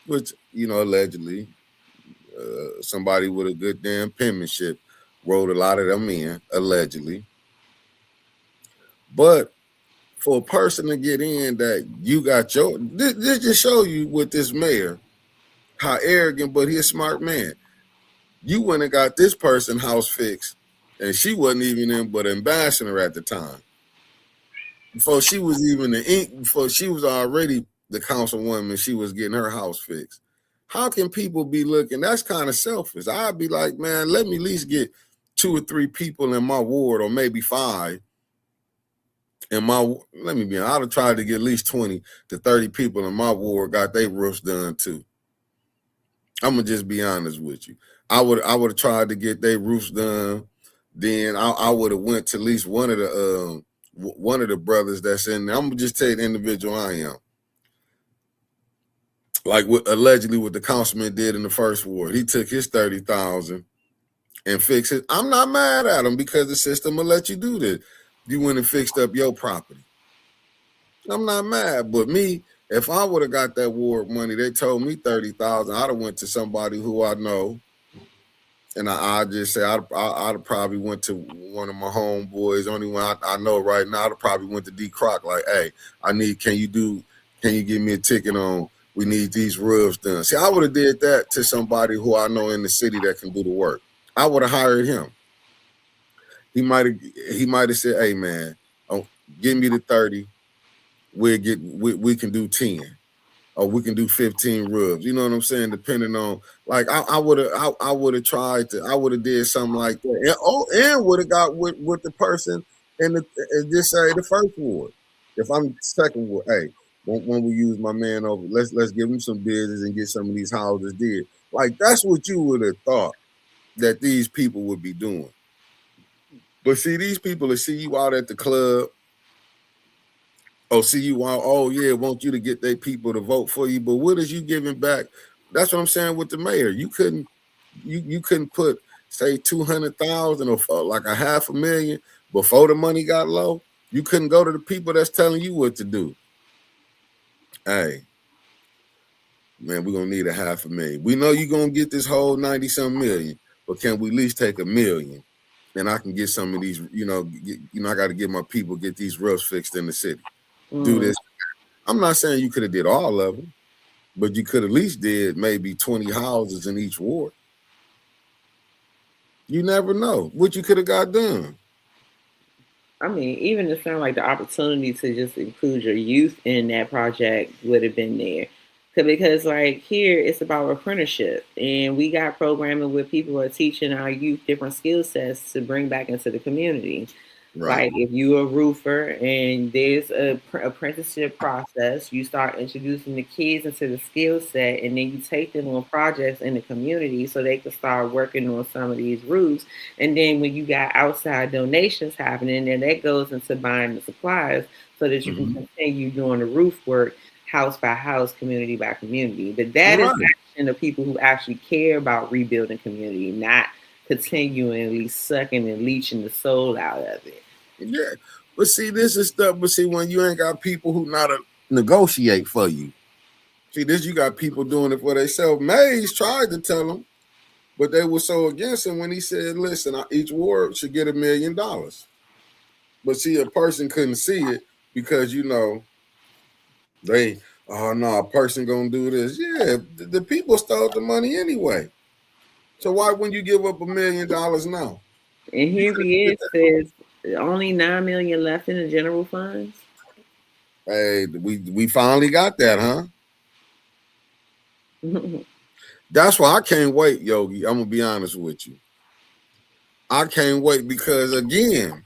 which, you know, allegedly somebody with a good damn penmanship wrote a lot of them in, allegedly. But for a person to get in that you got this just show you with this mayor, how arrogant, but he's a smart man. You went and got this person house fixed, and she wasn't even in but ambassador at the time. Before she was even before she was already the councilwoman, she was getting her house fixed. How can people be looking? That's kind of selfish. I'd be like, man, let me at least get 2 or 3 people in my ward, or maybe 5. Let me be honest, I'd have tried to get at least 20 to 30 people in my ward got their roofs done too. I'm gonna just be honest with you. I would have tried to get their roofs done. Then I would have went to at least one of the brothers that's in there. I'm gonna just tell you the individual I am. Like allegedly what the councilman did in the first ward. He took his 30,000 and fixed it. I'm not mad at him because the system will let you do this. You went and fixed up your property. I'm not mad, but me, if I would have got that ward money, they told me 30,000. I'd have went to somebody who I know, and I just say I'd have probably went to one of my homeboys. Only one I know right now. I'd have probably went to D Croc like, hey, can you give me a ticket on? We need these roofs done. See, I would have did that to somebody who I know in the city that can do the work. I would have hired him. He might have said, hey man, give me the 30. We can do 10, or we can do 15 roofs. You know what I'm saying? Depending on, like, I would have tried to. I would have did something like that, and would have got with the person in just say the first ward. If I'm second ward, hey, when we use my man over, let's give him some business and get some of these houses did. Like that's what you would have thought that these people would be doing. But see, these people that see you out at the club, Oh, see you want, oh yeah, want you to get their people to vote for you, but what is you giving back? That's what I'm saying with the mayor. You couldn't put say 200,000 or like a half a million before the money got low. You couldn't go to the people that's telling you what to do. Hey, man, we're gonna need a half a million. We know you're gonna get this whole 90-some million, but can we at least take a million? And I can get some of these, I got to get my people get these roofs fixed in the city. Do this. I'm not saying you could have did all of them, but you could at least did maybe 20 houses in each ward. You never know what you could have got done. I mean, even it sound like the opportunity to just include your youth in that project would have been there. Because like here, it's about apprenticeship, and we got programming where people are teaching our youth different skill sets to bring back into the community. Right. Like if you're a roofer and there's a apprenticeship process, you start introducing the kids into the skill set, and then you take them on projects in the community so they can start working on some of these roofs. And then when you got outside donations happening, then that goes into buying the supplies so that you can continue doing the roof work house by house, community by community. But that is the action of people who actually care about rebuilding community, not continually sucking and leeching the soul out of it. Yeah. But see, this is stuff. But see, when you ain't got people who not negotiate for you. See, this you got people doing it for themselves. Mays tried to tell them, but they were so against him when he said, listen, each ward should get $1 million. But see, a person couldn't see it because, oh no, a person gonna do this. Yeah, the people stole the money anyway. So why wouldn't you give up $1 million now? And here he is, says only 9 million left in the general funds. Hey, we finally got that, huh? That's why I can't wait, Yogi. I'm gonna be honest with you. I can't wait because again,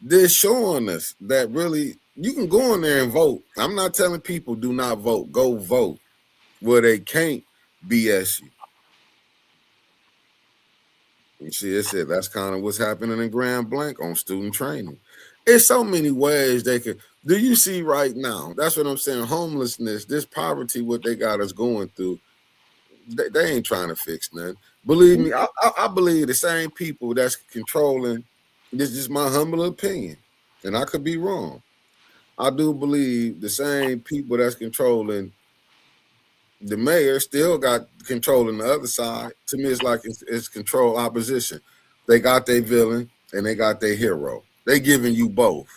they're showing us that really you can go in there and vote. I'm not telling people do not vote. Go vote where they can't BS you. You see, it's it. That's kind of what's happening in Grand Blanc on student training. It's so many ways they could. Do you see right now? That's what I'm saying. Homelessness, this poverty, what they got us going through, they ain't trying to fix nothing. Believe me, I believe the same people that's controlling. This is my humble opinion, and I could be wrong. I do believe the same people that's controlling the mayor still got control on the other side. To me, it's like it's control opposition. They got their villain and they got their hero. They giving you both.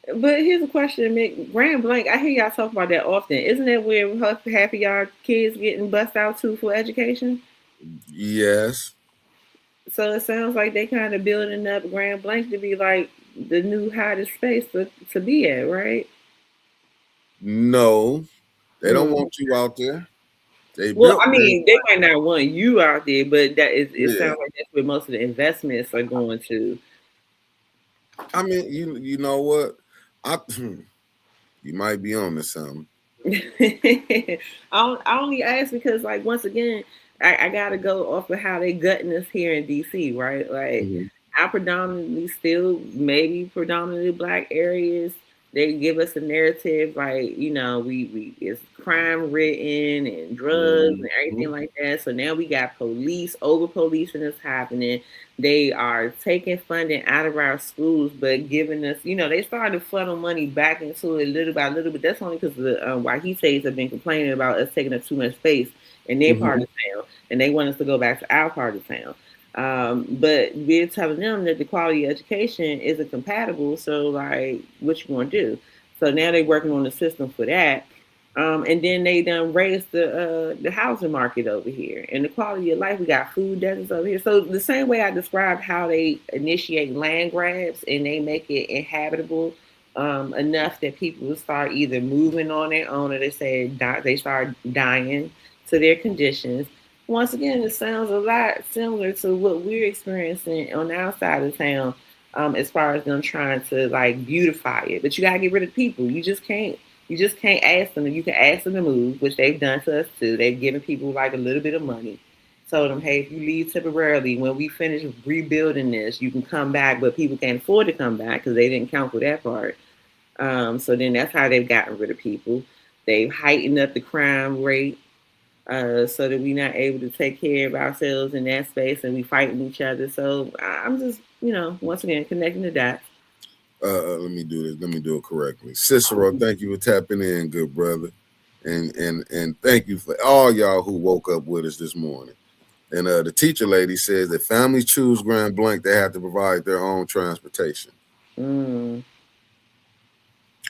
But here's a question, Mick. Grand Blanc, I hear y'all talk about that often. Isn't that where half of y'all kids getting bussed out to for education? Yes. So it sounds like they kind of building up Grand Blanc to be like the new hottest space to be at, right? No, they don't want you out there. They might not want you out there, but it sounds like that's where most of the investments are going to. I mean, you know what? You might be on to something. I only ask because, like, once again, I gotta go off of how they gutting us here in DC, right? Like, our predominantly Black areas, they give us a narrative like, we it's crime ridden and drugs and everything like that. So now we got over policing is happening. They are taking funding out of our schools, but giving us, they started to funnel money back into it little by little. But that's only because the Wahites have been complaining about us taking up too much space in their part of town, and they want us to go back to our part of town. But we're telling them that the quality of education isn't compatible. So, like, what you want to do? So now they're working on the system for that. And then they done raised the housing market over here and the quality of life. We got food deserts over here. So the same way I described how they initiate land grabs and they make it inhabitable enough that people start either moving on their own or they start dying to their conditions. Once again, it sounds a lot similar to what we're experiencing on our side of town, as far as them trying to like beautify it. But you gotta get rid of the people. You just can't ask them. You can ask them to move, which they've done to us too. They've given people like a little bit of money. Told them, hey, if you leave temporarily, when we finish rebuilding this, you can come back. But people can't afford to come back because they didn't count for that part. So then that's how they've gotten rid of people. They've heightened up the crime rate so that we're not able to take care of ourselves in that space and we fighting each other. So I'm just, once again, connecting the dots. Let me do this. Let me do it correctly. Cicero, thank you for tapping in, good brother. And thank you for all y'all who woke up with us this morning. And the teacher lady says that families choose Grand Blanc, they have to provide their own transportation. Mm.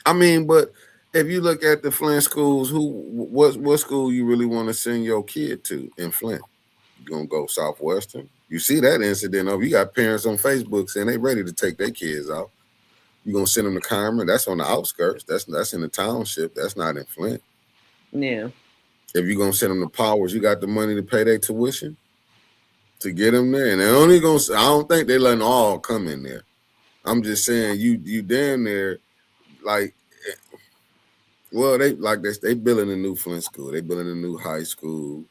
I mean, but if you look at the Flint schools, what school you really want to send your kid to in Flint? You gonna go Southwestern? You see that incident of you got parents on Facebook saying they ready to take their kids out. You gonna send them to Carmen? That's on the outskirts. That's in the township. That's not in Flint. Yeah. If you're gonna send them to Powers, you got the money to pay their tuition to get them there, and they're only gonna. I don't think they letting all come in there. I'm just saying you down there, like, well, they building a new Flint school. They building a new high school.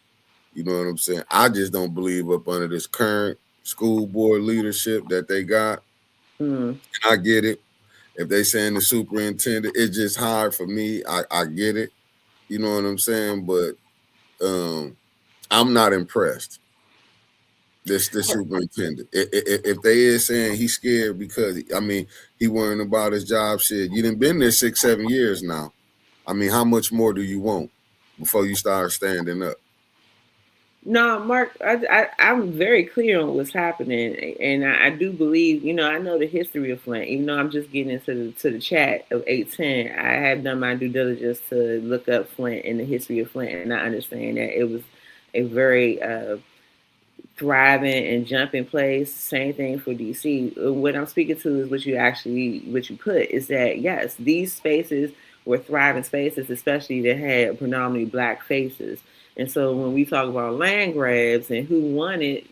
You know what I'm saying? I just don't believe up under this current school board leadership that they got. Mm. I get it. If they saying the superintendent, it's just hard for me. I get it. You know what I'm saying? But I'm not impressed. This superintendent. If they is saying he's scared because he worrying about his job, shit. You done been there 6-7 years now. I mean, how much more do you want before you start standing up? No, Mark, I'm very clear on what's happening, and I do believe, I know the history of Flint. Even though I'm just getting into the chat of 810, I have done my due diligence to look up Flint and the history of Flint, and I understand that it was a very thriving and jumping place. Same thing for DC. What I'm speaking to is what you put is that yes, these spaces were thriving spaces, especially that had predominantly black faces. And so when we talk about land grabs and who won it,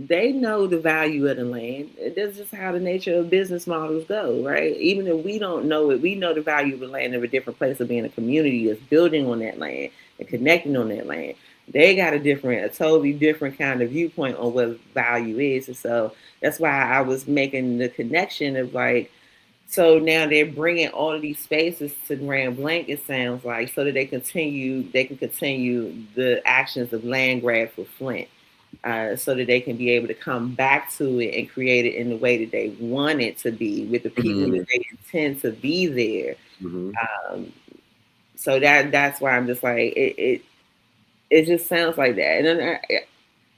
they know the value of the land. That's just how the nature of business models go, right? Even if we don't know it, we know the value of the land of a different place of being a community that's building on that land and connecting on that land. They got a totally different kind of viewpoint on what value is. And so that's why I was making the connection of like, so now they're bringing all of these spaces to Grand Blanc, it sounds like, so that they can continue the actions of land grab for Flint, so that they can be able to come back to it and create it in the way that they want it to be with the people that they intend to be there. So that's why I'm just like it just sounds like that, and then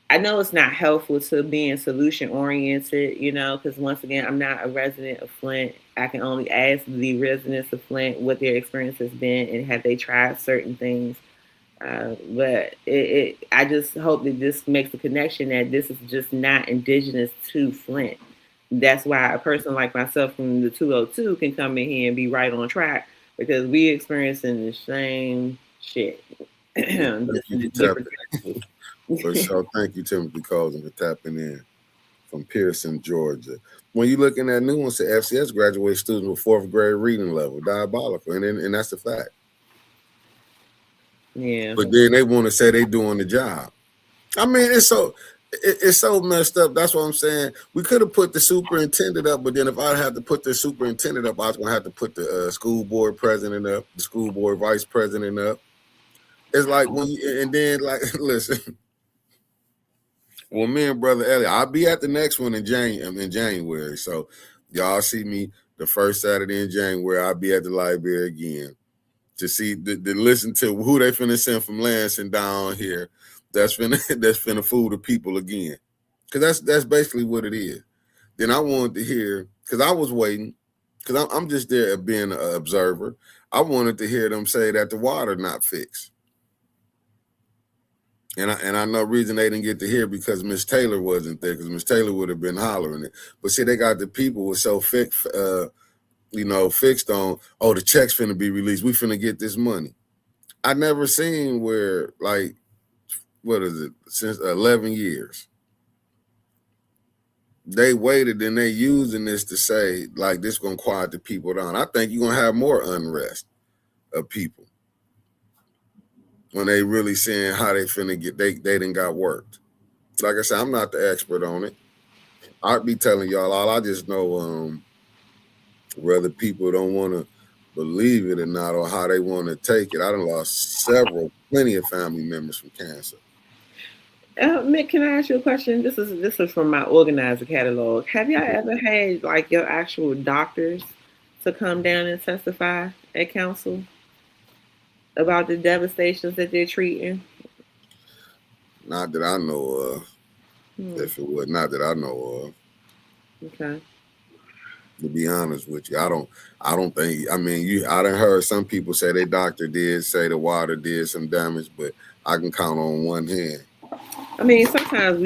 I know it's not helpful to being solution oriented, because once again, I'm not a resident of Flint. I can only ask the residents of Flint what their experience has been and have they tried certain things. But I just hope that this makes the connection that this is just not indigenous to Flint. That's why a person like myself from the 202 can come in here and be right on track because we experiencing the same shit. For sure. Thank you, Timothy Colson, for tapping in from Pearson, Georgia. When you're looking at nuance, the FCS graduate students with fourth grade reading level, diabolical, and that's a fact. Yeah. But then they want to say they doing the job. I mean, it's so messed up. That's what I'm saying. We could have put the superintendent up, but then if I had to put the superintendent up, I was gonna have to put the school board president up, the school board vice president up. It's like and then listen. Well, me and Brother Elliot, I'll be at the next one in January. So y'all see me the first Saturday in January. I'll be at the library again to see to listen to who they finna send from Lansing down here. That's finna fool the people again. Cause that's basically what it is. Then I wanted to hear, cause I was waiting, cause I'm just there being an observer. I wanted to hear them say that the water not fixed. And I know reason they didn't get to hear because Miss Taylor wasn't there, because Miss Taylor would have been hollering it. But see, they got the people were so fixed on, the check's finna be released. We finna get this money. I never seen where, like, what is it, since 11 years. They waited and they using this to say, like, this gonna quiet the people down. I think you're gonna have more unrest of people when they really seeing how they finna get, they done got worked. Like I said, I'm not the expert on it. I'd be telling y'all all I just know whether people don't want to believe it or not, or how they want to take it. I done lost plenty of family members from cancer. Mick, can I ask you a question? This is from my organizer catalog. Have y'all ever had like your actual doctors to come down and testify at council about the devastations that they're treating? Not that I know of. If it was not that I know of. Okay. To be honest with you, I don't think. I mean, I done heard some people say their doctor did say the water did some damage, but I can count on one hand. I mean, sometimes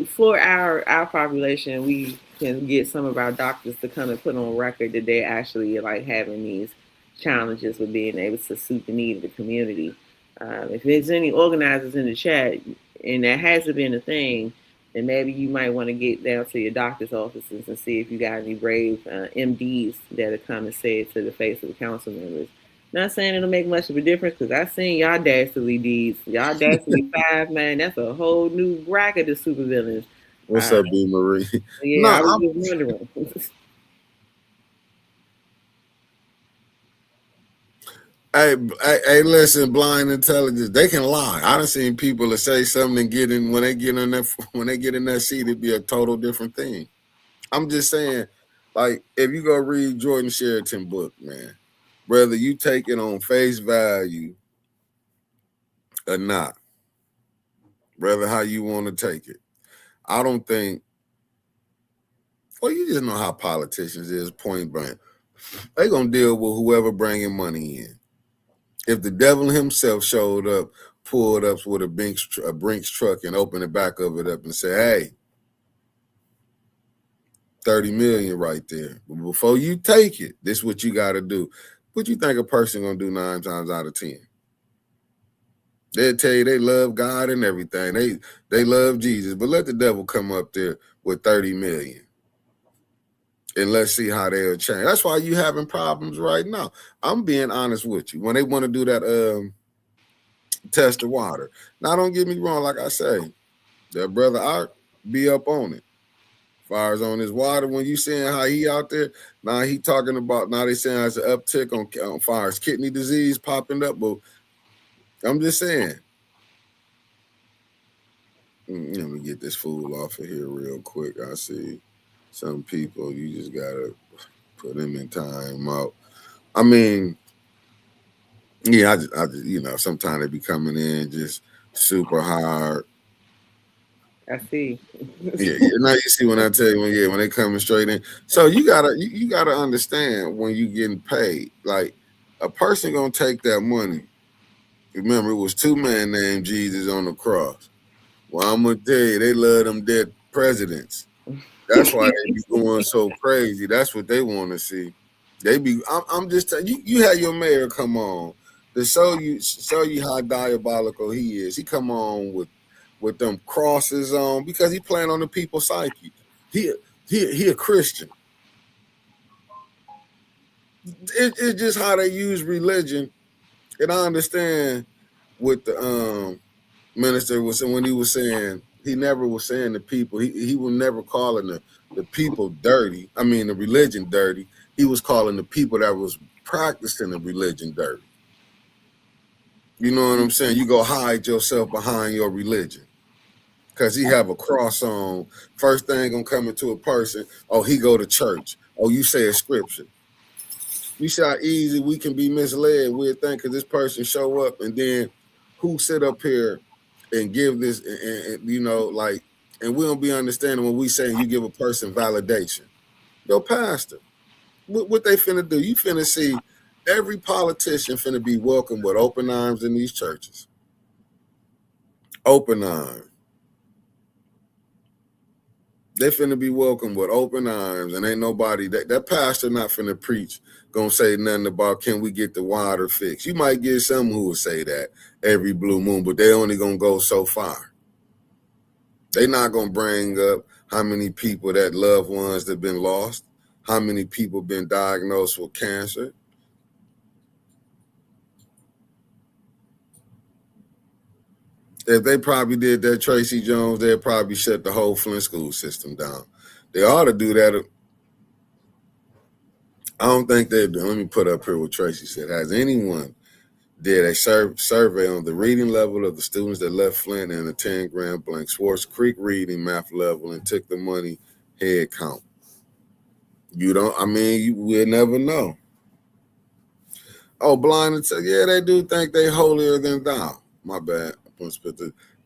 for our population, we can get some of our doctors to come and put on record that they're actually like having these challenges with being able to suit the need of the community. If there's any organizers in the chat, and that hasn't been a thing, then maybe you might want to get down to your doctor's offices and see if you got any brave MDs that'll come and say it to the face of the council members. Not saying it'll make much of a difference because I've seen y'all dastardly deeds. Y'all dastardly five, man, that's a whole new bracket of supervillains. What's up, B. Marie? Yeah, no, I was just wondering. Hey, listen, blind intelligence, they can lie. I done seen people that say something and when they get in that seat, it'd be a total different thing. I'm just saying, like, if you go read Jordan Sheraton book, man, whether you take it on face value or not, whether how you want to take it, I don't think. Well, you just know how politicians is, point blank. They gonna deal with whoever bringing money in. If the devil himself showed up, pulled up with a Brinks truck and opened the back of it up and said, "Hey, 30 million right there. But before you take it, this is what you got to do." What you think a person gonna do 9 times out of 10? They'll tell you they love God and everything. They love Jesus, but let the devil come up there with 30 million. And let's see how they'll change. That's why you having problems right now. I'm being honest with you. When they want to do that test the water. Now, don't get me wrong, like I say, that brother Art be up on it. As far as on his water, when you saying how he out there, now he talking about, now they saying there's an uptick on far as kidney disease popping up, but I'm just saying. Let me get this fool off of here real quick. I see some people, you just gotta put them in time out. I mean, yeah, I just sometimes they be coming in just super hard. I see. Yeah. Now you see when I tell you when they coming straight in. So you gotta understand when you getting paid. Like a person gonna take that money. Remember, it was 2 men named Jesus on the cross. Well, I'm gonna tell you, they love them dead presidents. That's why they be going so crazy. That's what they want to see. They be. I'm just telling you. You had your mayor come on to show you how diabolical he is. He come on with them crosses on because he playing on the people's psyche. He a Christian. It's just how they use religion, and I understand what the minister was when he was saying. He never was saying the people. He was never calling the people dirty. I mean, the religion dirty. He was calling the people that was practicing the religion dirty. You know what I'm saying? You go hide yourself behind your religion. Because he have a cross on. First thing gonna come into a person, oh, he go to church. Oh, you say a scripture. You see how easy we can be misled. We'll think because this person show up and then who sit up here and give this and and we don't be understanding when we saying you give a person validation. Your pastor, what they finna do? You finna see every politician finna be welcomed with open arms in these churches. Open arms. They finna be welcomed with open arms, and ain't nobody that pastor not finna preach gonna say nothing about can we get the water fixed. You might get some who will say that every blue moon, but they only gonna go so far. They not gonna bring up how many people that loved ones that been lost, how many people been diagnosed with cancer. If they probably did that Tracy Jones, they'd probably shut the whole Flint school system down. They ought to do that. I don't think they do. Let me put up here what Tracy said. Has anyone did a survey on the reading level of the students that left Flint and the 10 Grand Blank Swartz Creek reading math level and took the money head count? You don't, I mean, we'll never know. Oh, blind and yeah, they do think they holier than thou. My bad.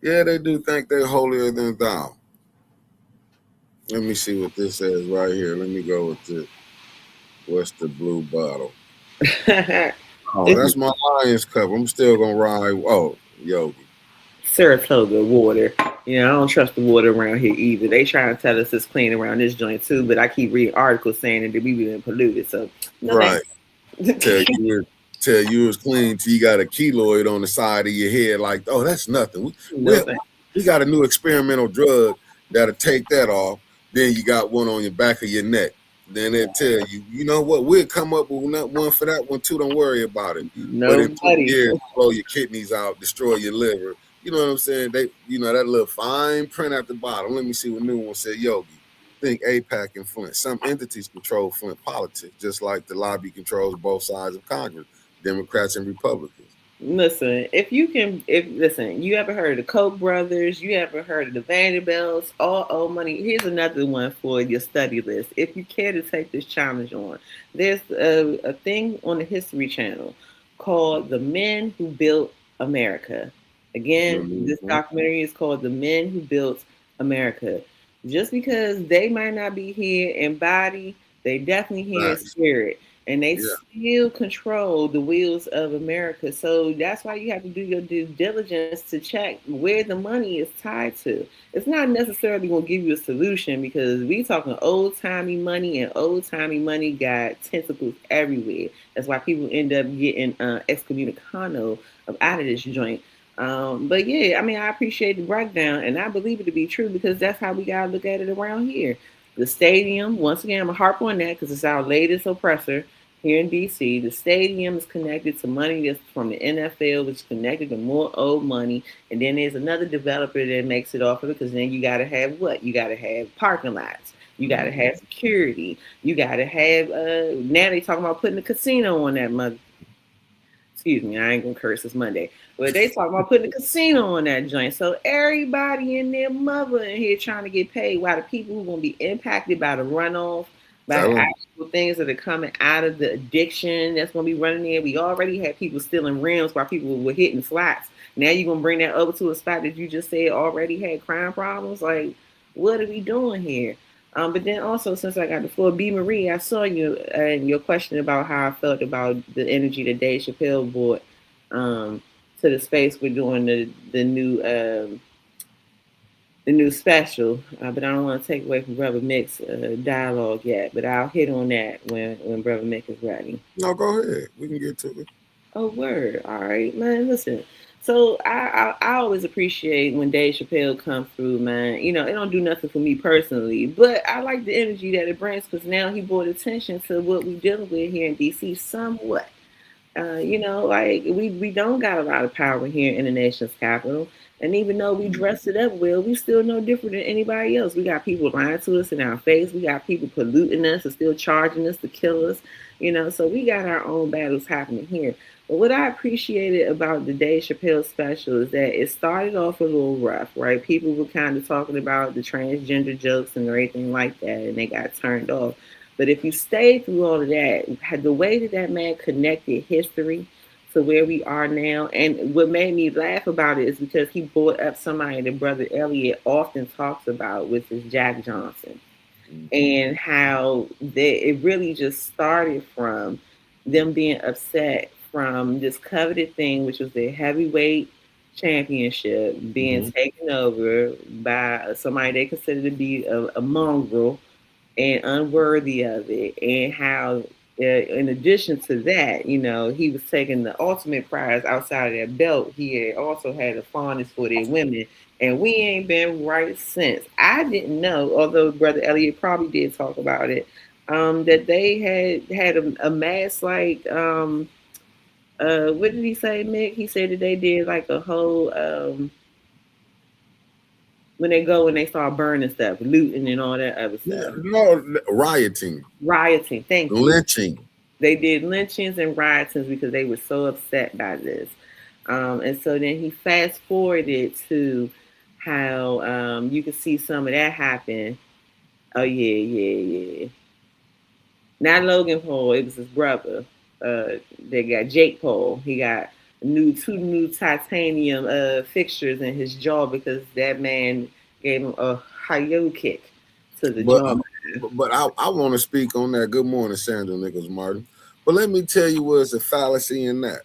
Yeah, they do think they holier than thou. Let me see what this says right here. Let me go with this. What's the blue bottle? Oh, that's my Lions cup. I'm still gonna ride. Oh, Yogi. Saratoga water. You know, I don't trust the water around here either. They try to tell us it's clean around this joint too, but I keep reading articles saying that we been polluted. So no Right. thanks. Tell you it's clean till you got a keloid on the side of your head. Like, oh, that's nothing. No thanks. We got a new experimental drug that'll take that off. Then you got one on your back of your neck. Then they'll tell you, you know what? We'll come up with one for that one too. Don't worry about it. But in 2 years, blow your kidneys out, destroy your liver. You know what I'm saying? They, that little fine print at the bottom. Let me see what new one said. Yogi, think APAC and Flint. Some entities control Flint politics, just like the lobby controls both sides of Congress, Democrats and Republicans. Listen, listen, you ever heard of the Koch brothers? You ever heard of the Vanderbilts? All old money. Here's another one for your study list. If you care to take this challenge on, there's a thing on the History Channel called "The Men Who Built America." Again, this documentary is called "The Men Who Built America." Just because they might not be here in body, they definitely here in spirit. And they still control the wheels of America. So that's why you have to do your due diligence to check where the money is tied to. It's not necessarily going to give you a solution because we talking old-timey money, and old-timey money got tentacles everywhere. That's why people end up getting excommunicado out of this joint. But yeah, I mean, I appreciate the breakdown, and I believe it to be true because that's how we got to look at it around here. The stadium, once again, I'm going to harp on that because it's our latest oppressor. Here in DC, the stadium is connected to money that's from the NFL, which is connected to more old money. And then there's another developer that makes it off of it because then you got to have what? You got to have parking lots. You got to have security. You got to have, now they talking about putting a casino on that mother. Excuse me, I ain't going to curse this Monday. But they talking about putting a casino on that joint. So everybody and their mother in here trying to get paid while the people who are going to be impacted by the runoff, by the actual things that are coming out of the addiction that's going to be running in. We already had people stealing rims while people were hitting flats. Now you're going to bring that over to a spot that you just said already had crime problems. Like, what are we doing here? But then also, since I got the floor, B. Marie, I saw you and your question about how I felt about the energy that Dave Chappelle brought to the space we're doing the new special, but I don't want to take away from Brother Mick's dialogue yet. But I'll hit on that when Brother Mick is ready. No, go ahead. We can get to it. Oh, word. All right, man. Listen. So I always appreciate when Dave Chappelle comes through, man. It don't do nothing for me personally, but I like the energy that it brings because now he brought attention to what we're dealing with here in DC somewhat. Like we don't got a lot of power here in the nation's capital. And even though we dress it up well, we still no different than anybody else. We got people lying to us in our face. We got people polluting us and still charging us to kill us. So we got our own battles happening here. But what I appreciated about the Dave Chappelle special is that it started off a little rough, right? People were kind of talking about the transgender jokes and everything like that, and they got turned off. But if you stay through all of that, the way that man connected history to where we are now, and what made me laugh about it is because he brought up somebody that Brother Elliot often talks about, which is Jack Johnson, and how it really just started from them being upset from this coveted thing, which was the heavyweight championship being taken over by somebody they consider to be a mongrel and unworthy of it, and how in addition to that, he was taking the ultimate prize outside of that belt. He had also had a fondness for their women, and we ain't been right since. I didn't know, although Brother Elliot probably did talk about it, that they had a mass like what did he say, Mick? He said that they did like a whole when they go and they start burning stuff, looting and all that other stuff. No, rioting, Rioting. Thank you. lynching. They did lynchings and riotings because they were so upset by this. And so then he fast forwarded to how you could see some of that happen. Oh yeah. Not Logan Paul, it was his brother. They got Jake Paul. He got two new titanium fixtures in his jaw because that man gave him a high kick to the But jaw. but I want to speak on that. Good morning, Sandra Nichols Martin. But let me tell you what's a fallacy in that.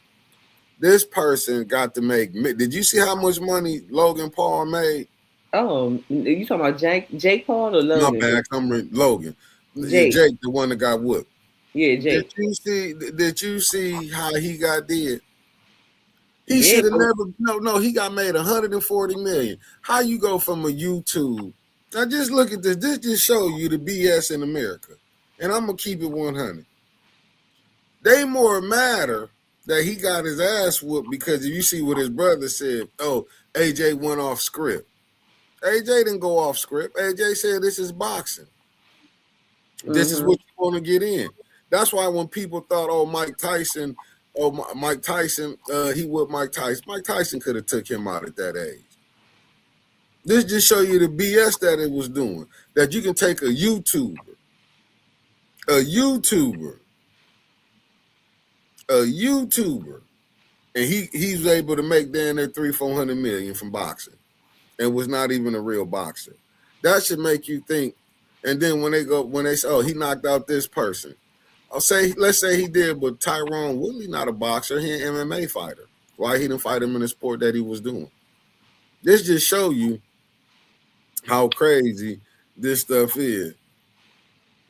This person got to make. Did you see how much money Logan Paul made? Oh, you talking about Jake Paul or My Logan? bad, Logan. Yeah, Jake. Jake, the one that got whooped. Yeah, Did Jake. you see? Did you see how he got dead? He Yeah. should have never. No. He got made 140 million. How you go from a YouTube? Now just look at this. This just show you the BS in America. And I'm gonna keep it 100. They more matter that he got his ass whooped because if you see what his brother said, oh, AJ went off script. AJ didn't go off script. AJ said this is boxing. This is what you want to get in. That's why when people thought, oh, Mike Tyson, he whooped Mike Tyson. Mike Tyson could have took him out at that age. This just show you the BS that it was doing. That you can take a YouTuber, and he's able to make down there 300-400 million from boxing, and was not even a real boxer. That should make you think. And then when they say, oh, he knocked out this person. Let's say he did, but Tyrone Woodley not a boxer, he an MMA fighter. Why he didn't fight him in the sport that he was doing? This just show you how crazy this stuff is.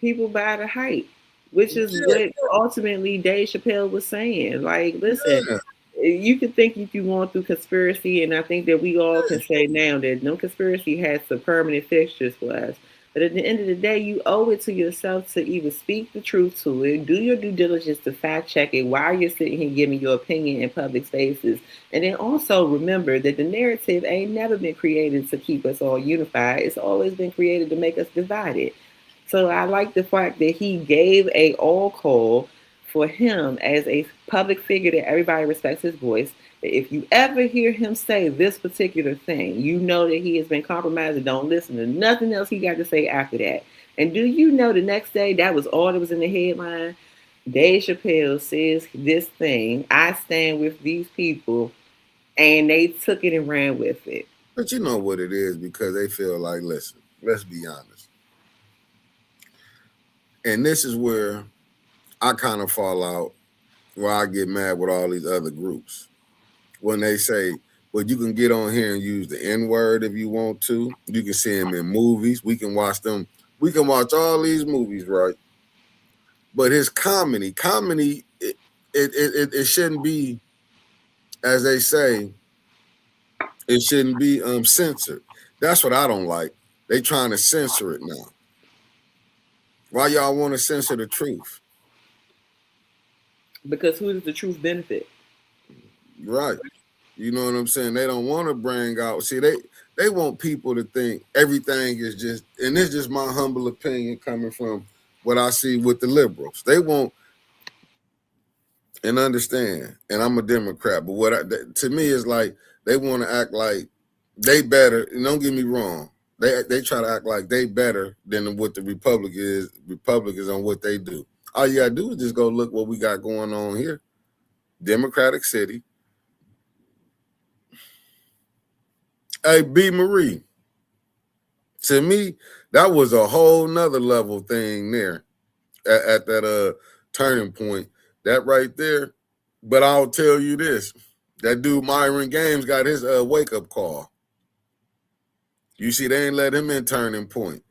People buy the hype, which is what ultimately Dave Chappelle was saying. Like, listen, you can think if you want through conspiracy, and I think that we all can say now that no conspiracy has some permanent fixtures for us. But at the end of the day, you owe it to yourself to either speak the truth to it, do your due diligence to fact check it while you're sitting here giving your opinion in public spaces. And then also remember that the narrative ain't never been created to keep us all unified. It's always been created to make us divided. So I like the fact that he gave a all call for him as a public figure that everybody respects his voice. If you ever hear him say this particular thing, you know that he has been compromised and don't listen to nothing else he got to say after that. And do you know the next day that was all that was in the headline? Dave Chappelle says this thing, I stand with these people, and they took it and ran with it. But you know what it is, because they feel like, listen, let's be honest. And this is where I kind of fall out, where I get mad with all these other groups. When they say, well, you can get on here and use the N-word if you want to. You can see them in movies. We can watch them. We can watch all these movies, right? But his comedy, it shouldn't be, as they say, it shouldn't be censored. That's what I don't like. They trying to censor it now. Why y'all want to censor the truth? Because who does the truth benefit? Right. You know what I'm saying? They don't want to bring out. See, they want people to think everything is just, and this is just my humble opinion coming from what I see with the liberals. They want, and understand, and I'm a Democrat, but to me is like they want to act like they better. And don't get me wrong. They try to act like they better than what the Republicans on what they do. All you gotta do is just go look what we got going on here. Democratic City. Hey, B. Marie. To me, that was a whole nother level thing there at that turning point. That right there. But I'll tell you this. That dude Myron Games got his wake-up call. You see, they ain't let him in turning point.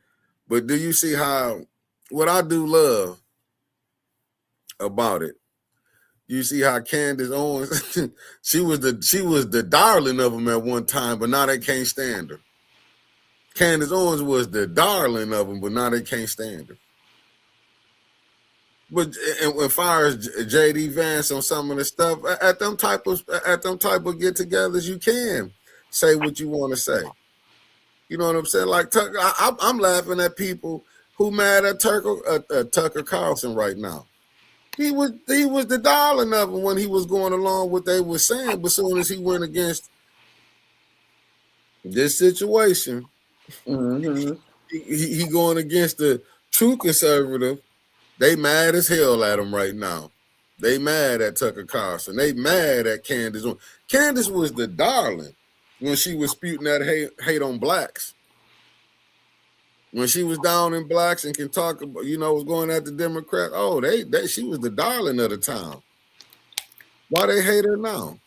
But do you see how, what I do love about it, you see how Candace Owens, she was the darling of them at one time, but now they can't stand her. Candace Owens was the darling of them, but now they can't stand her. But as far as JD Vance on some of the stuff, at them type of get-togethers, you can say what you want to say. You know what I'm saying? Like Tucker, I'm laughing at people who mad at Tucker Carlson right now. He was the darling of them when he was going along what they were saying, but as soon as he went against this situation, Mm-hmm. he going against the true conservative. They mad as hell at him right now. They mad at Tucker Carlson. They mad at Candace. Candace was the darling when she was spewing that hate on blacks. When she was down in blacks and can talk about, was going at the Democrat. Oh, she was the darling of the town. Why they hate her now?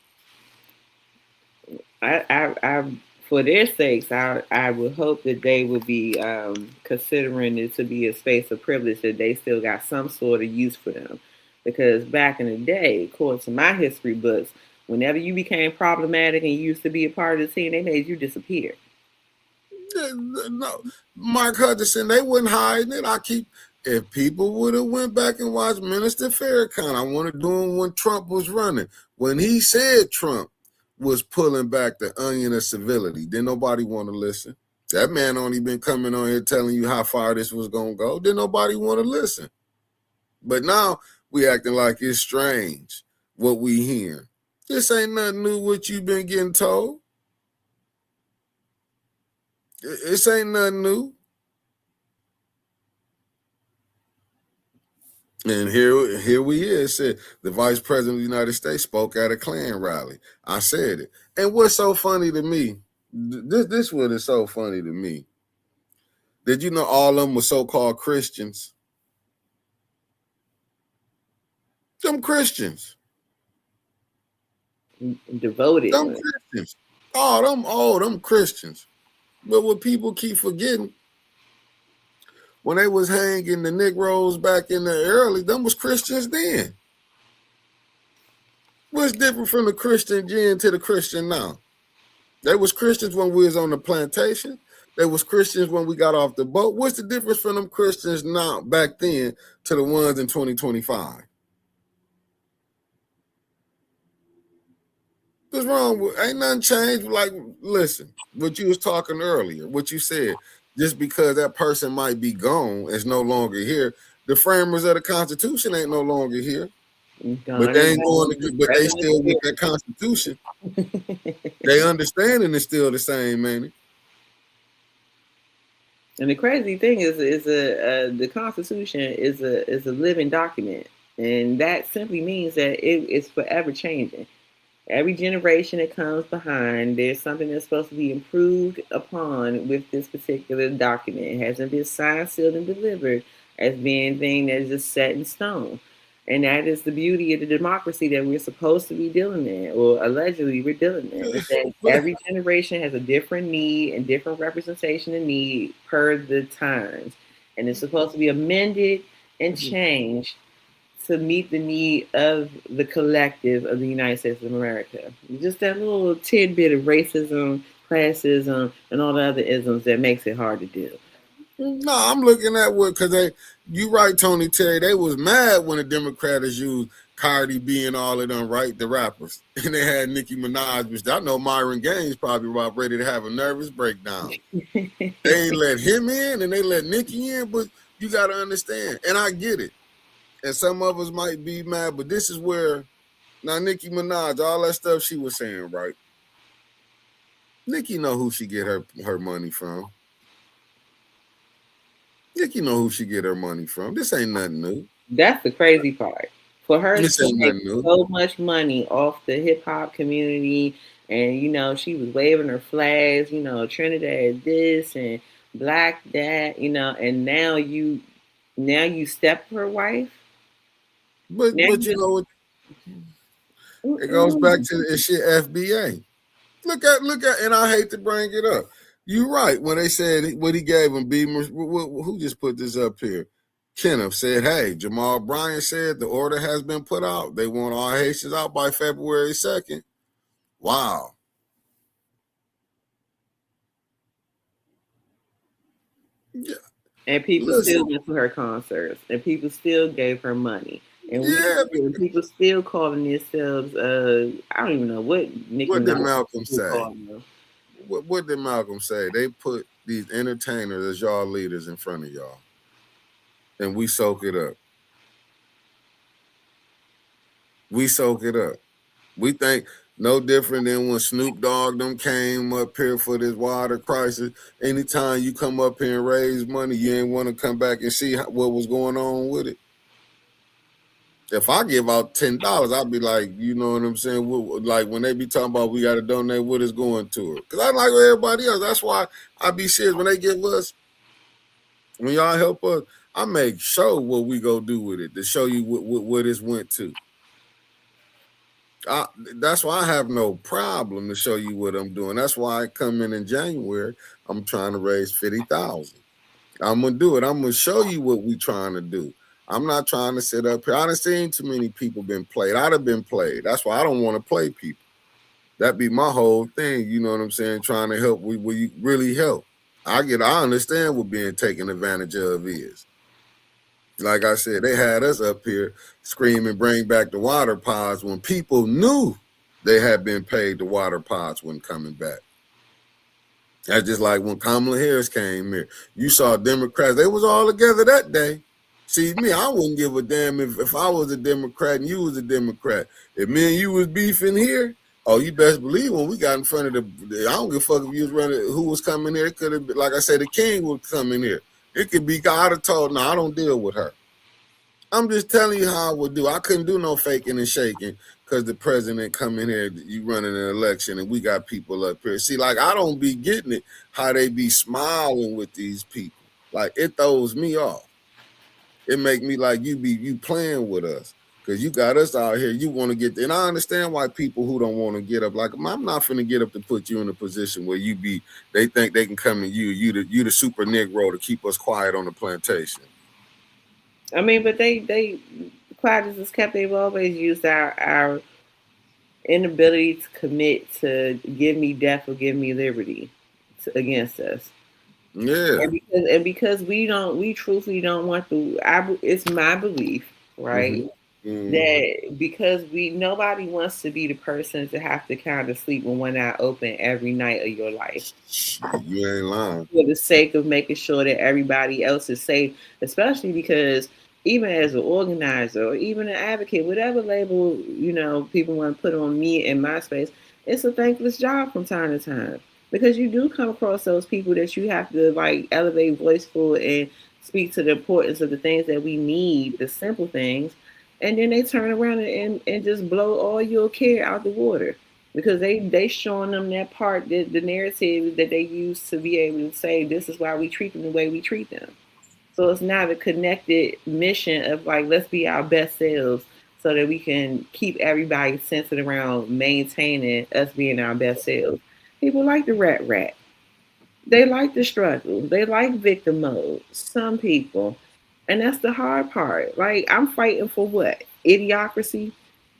I for their sakes, I would hope that they would be considering it to be a space of privilege, that they still got some sort of use for them. Because back in the day, according to my history books, whenever you became problematic and you used to be a part of the team, they made you disappear. No, Mark Hutchinson, they wasn't hiding it. If people would have went back and watched Minister Farrakhan, I want to do him when Trump was running. When he said Trump was pulling back the onion of civility, didn't nobody want to listen. That man only been coming on here telling you how far this was going to go. Didn't nobody want to listen. But now we acting like it's strange what we hear. This ain't nothing new what you been getting told. This ain't nothing new. And here we is. Said the Vice President of the United States spoke at a Klan rally. I said it. And what's so funny to me, this what is so funny to me. Did you know all of them were so-called Christians? Them Christians. Devoted. Them Christians. Them Christians. But what people keep forgetting, when they was hanging the Negroes back in the early, them was Christians then. What's different from the Christian then to the Christian now? They was Christians when we was on the plantation. They was Christians when we got off the boat. What's the difference from them Christians now back then to the ones in 2025? What's wrong with? Ain't nothing changed. Like, listen, what you was talking earlier, what you said. Just because that person might be gone, is no longer here. The framers of the Constitution ain't no longer here, but they ain't going to. But they still with that Constitution. They understanding is still the same, ain't it? And the crazy thing is the Constitution is a living document, and that simply means that it is forever changing. Every generation that comes behind, there's something that's supposed to be improved upon with this particular document. It hasn't been signed, sealed, and delivered as being a thing that is just set in stone. And that is the beauty of the democracy that we're supposed to be dealing in, or allegedly we're dealing in. Is that every generation has a different need and different representation and need per the times. And it's supposed to be amended and changed to meet the need of the collective of the United States of America. Just that little tidbit of racism, classism, and all the other isms that makes it hard to do. No, I'm looking at what, because you right, Tony Terry, they was mad when the Democrats used Cardi B and all of them, right, the rappers. And they had Nicki Minaj, which I know Myron Gaines probably about ready to have a nervous breakdown. They ain't let him in and they let Nicki in, but you got to understand, and I get it. And some of us might be mad, but this is where, now Nicki Minaj, all that stuff she was saying, right? Nicki know who she get her money from. Nicki know who she get her money from. This ain't nothing new. That's the crazy part. For her to make so much money off the hip hop community, and she was waving her flags, Trinidad this and black that, and now you step her wife. But you know, it goes back to the shit FBA. Look at, and I hate to bring it up. You're right. When they said what he gave him, Beamer, who just put this up here? Kenneth said, hey, Jamal Bryant said the order has been put out. They want all Haitians out by February 2nd. Wow. Yeah. And people still went to her concerts, and people still gave her money. And people still calling themselves, I don't even know what Nicki What did Malcolm say? What did Malcolm say? They put these entertainers as y'all leaders in front of y'all, and we soak it up. We soak it up. We think no different than when Snoop Dogg them came up here for this water crisis. Anytime you come up here and raise money, you ain't want to come back and see what was going on with it. If I give out $10, I'll be like, you know what I'm saying? Like when they be talking about we got to donate, what is going to it? Because I like everybody else. That's why I be serious when they give us, when y'all help us. I make sure what we go do with it to show you what this went to. That's why I have no problem to show you what I'm doing. That's why I come in January. I'm trying to raise 50,000. I'm gonna do it. I'm gonna show you what we trying to do. I'm not trying to sit up here. I done seen too many people been played. I'd have been played. That's why I don't want to play people. That be my whole thing. You know what I'm saying? Trying to help where you really help. I understand what being taken advantage of is. Like I said, they had us up here screaming, bring back the water pods when people knew they had been paid, the water pods wasn't coming back. That's just like when Kamala Harris came here. You saw Democrats, they was all together that day. See, me, I wouldn't give a damn if I was a Democrat and you was a Democrat. If me and you was beefing here, oh, you best believe when we got in front of I don't give a fuck if you was running, who was coming here. It could have been, like I said, the king would come in here. It could be God have told, no, I don't deal with her. I'm just telling you how I would do. I couldn't do no faking and shaking because the president come in here, you running an election, and we got people up here. See, like, I don't be getting it, how they be smiling with these people. Like, it throws me off. It make me like you playing with us. Because you got us out here, you want to get, and I understand why people who don't want to get up, like, I'm not finna get up to put you in a position where they think they can come to you the super Negro to keep us quiet on the plantation. I mean, but they quiet as is kept. They've always used our inability to commit to give me death or give me liberty against us. Yeah. And because we truthfully don't want to. It's my belief, right? Mm-hmm. That because nobody wants to be the person to have to kind of sleep with one eye open every night of your life. You ain't lying. For the sake of making sure that everybody else is safe, especially because even as an organizer or even an advocate, whatever label, people want to put on me in my space, it's a thankless job from time to time. Because you do come across those people that you have to like elevate voiceful and speak to the importance of the things that we need, the simple things. And then they turn around and just blow all your care out the water because they showing them that part, the narrative that they use to be able to say, this is why we treat them the way we treat them. So it's not a connected mission of like, let's be our best selves so that we can keep everybody centered around maintaining us being our best selves. People like the rat. They like the struggle. They like victim mode. Some people. And that's the hard part. Like, I'm fighting for what? Idiocracy?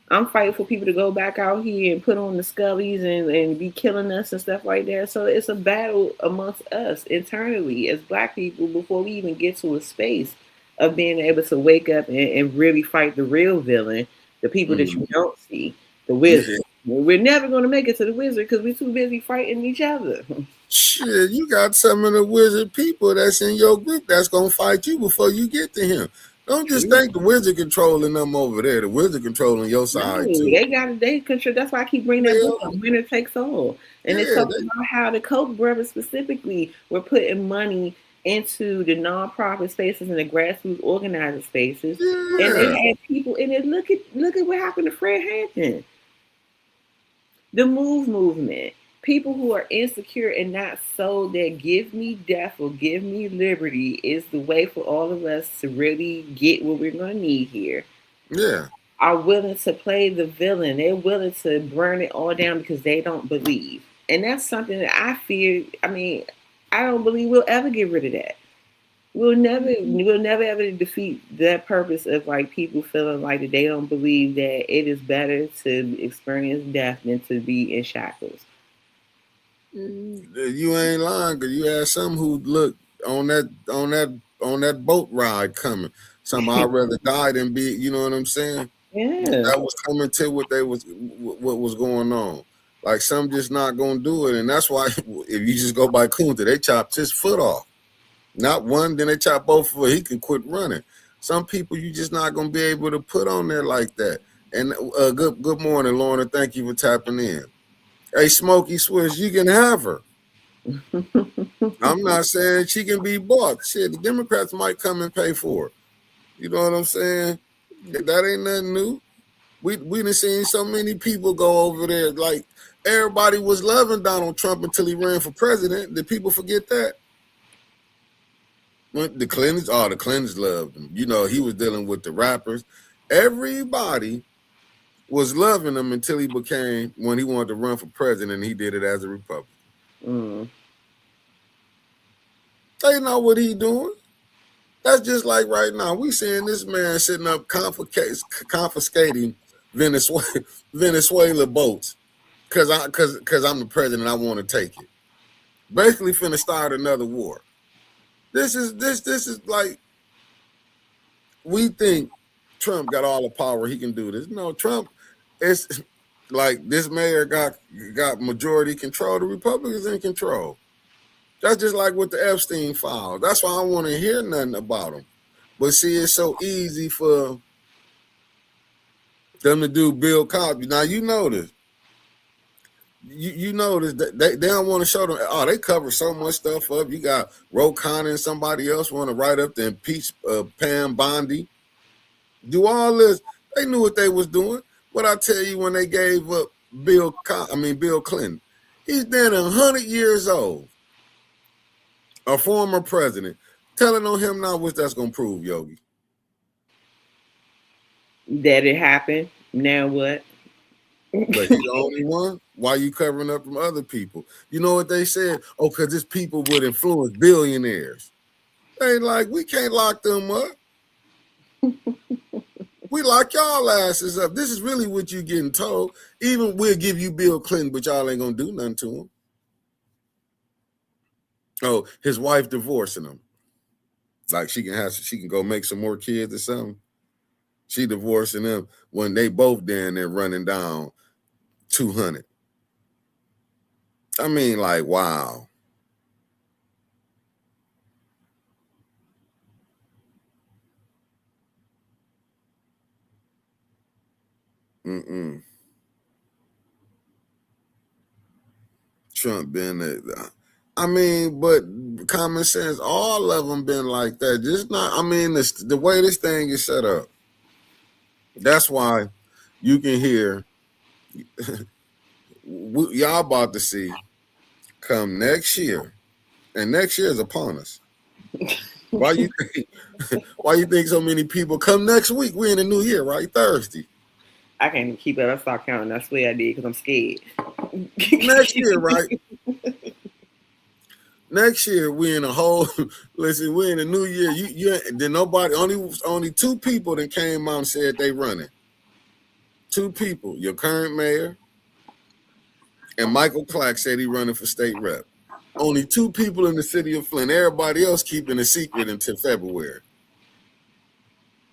I'm fighting for people to go back out here and put on the scullies and be killing us and stuff like that. So it's a battle amongst us internally as Black people before we even get to a space of being able to wake up and really fight the real villain, the people that you don't see, the wizard. We're never going to make it to the wizard because we're too busy fighting each other. Shit, you got some of the wizard people that's in your group that's going to fight you before you get to him. Don't just think the wizard controlling them over there. The wizard controlling your side too. They control. That's why I keep bringing that book up, Winner Takes All. And it's talking about how the Koch brothers specifically were putting money into the nonprofit spaces and the grassroots organizer spaces. Yeah. And they had people in it. Look at what happened to Fred Hampton. The movement. People who are insecure and not sold that give me death or give me liberty is the way for all of us to really get what we're going to need here. Yeah. Are willing to play the villain. They're willing to burn it all down because they don't believe. And that's something that I fear. I mean, I don't believe we'll ever get rid of that. We'll never ever defeat that purpose of like people feeling like that they don't believe that it is better to experience death than to be in shackles. You ain't lying, because you had some who look on that boat ride coming. Some I'd rather die than be, you know what I'm saying? Yeah. That was coming to what was going on. Like some just not gonna do it, and that's why if you just go by Kunta, they chopped his foot off. Not one, then they chop both foot. He can quit running. Some people you just not gonna be able to put on there like that. And good morning, Lorna. Thank you for tapping in. Hey, Smokey Swiss, you can have her. I'm not saying she can be bought. Shit, the Democrats might come and pay for it. You know what I'm saying? That ain't nothing new. We done seen so many people go over there. Like everybody was loving Donald Trump until he ran for president. Did people forget that? The Clintons loved him. You know, he was dealing with the rappers. Everybody was loving him until he became, when he wanted to run for president, and he did it as a Republican. Mm. They know what he doing. That's just like right now. We seeing this man sitting up confiscating Venezuela boats because I'm the president. I want to take it. Basically, finna start another war. This is like, we think Trump got all the power, he can do this. No, Trump, it's like this mayor got majority control. The Republicans in control. That's just like with the Epstein file. That's why I don't want to hear nothing about them. But see, it's so easy for them to do Bill Cosby. Now you notice. You notice that they don't want to show them. Oh, they cover so much stuff up. You got Ro Khanna and somebody else want to write up to impeach Pam Bondi. Do all this. They knew what they was doing. What I tell you, when they gave up Bill Clinton, he's then 100 years old. A former president, telling on him now what that's gonna prove, Yogi. That it happened. Now what? But he's the only one. Why you covering up from other people? You know what they said? Oh, because this people would influence billionaires. They like, we can't lock them up. We lock y'all asses up. This is really what you getting told. Even we'll give you Bill Clinton, but y'all ain't gonna do nothing to him. Oh, his wife divorcing him. Like she can go make some more kids or something. She divorcing him when they both down there running down 200. I mean, like, wow. Trump been but common sense, all of them been like that. Just not, the way this thing is set up. That's why you can hear y'all about to see come next year, and next year is upon us. Why you think so many people come next week? We're in the new year, right? Thursday. I can't even keep it. I stopped counting. I swear I did because I'm scared. Next year, right? Next year, we're in a whole. Listen, we're in a new year. Then nobody. Only two people that came out and said they running. Two people. Your current mayor and Michael Clark said he running for state rep. Only two people in the city of Flint. Everybody else keeping a secret until February.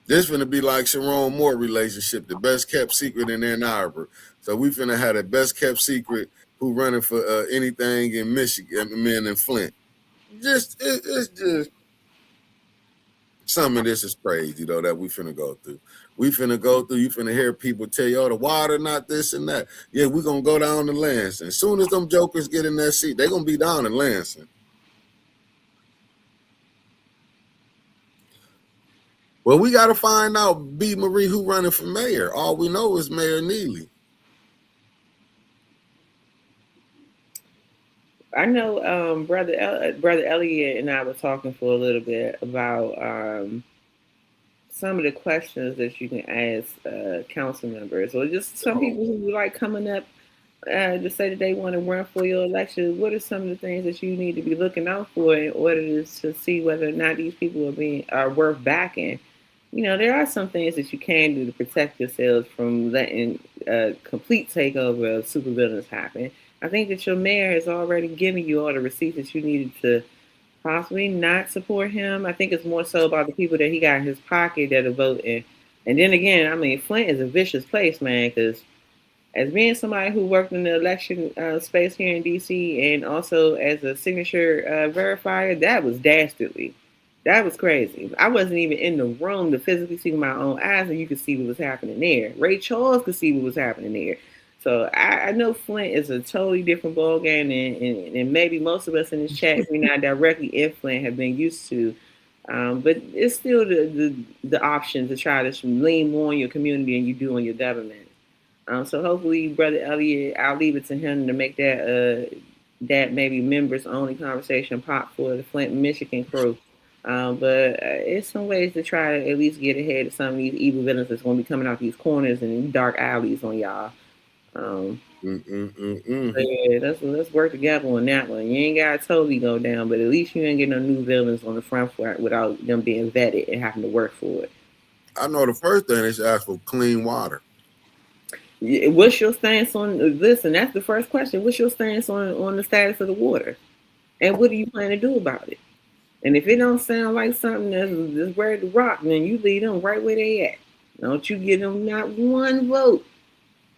This finna be like Sharon Moore relationship, the best kept secret in Ann Arbor. So we finna have the best kept secret who running for anything in Michigan, in Flint. It's just some of this is crazy though that we finna go through. You finna hear people tell you, oh, the water, not this and that. Yeah, we gonna go down to Lansing. As soon as them jokers get in that seat, they gonna be down in Lansing. Well, we got to find out, B. Marie, who running for mayor. All we know is Mayor Neely. I know Brother Elliot and I were talking for a little bit about some of the questions that you can ask council members, or just some people who like coming up to say that they want to run for your election. What are some of the things that you need to be looking out for in order to see whether or not these people are worth backing? You know, there are some things that you can do to protect yourselves from letting a complete takeover of supervillains happen. I think that your mayor has already given you all the receipts that you needed to possibly not support him. I think it's more so about the people that he got in his pocket that are voting. And then again, Flint is a vicious place, man, because as being somebody who worked in the election space here in DC and also as a signature verifier, that was dastardly. That was crazy. I wasn't even in the room to physically see with my own eyes, and you could see what was happening there. Ray Charles could see what was happening there. So I know Flint is a totally different ball game, and maybe most of us in this chat, if we're not directly in Flint, have been used to. But it's still the option to try to lean more on your community than you do on your government. So hopefully, Brother Elliot, I'll leave it to him to make that maybe members only conversation pop for the Flint, Michigan crew. But it's some ways to try to at least get ahead of some of these evil villains that's going to be coming out these corners and dark alleys on y'all. Yeah, let's work together on that one. You ain't got to totally go down, but at least you ain't get no new villains on the front for it without them being vetted and having to work for it. I know the first thing they should ask for clean water. What's your stance on? Listen, that's the first question. What's your stance on the status of the water, and what do you plan to do about it? And if it don't sound like something that's ready to rock, then you leave them right where they at. Don't you give them not one vote,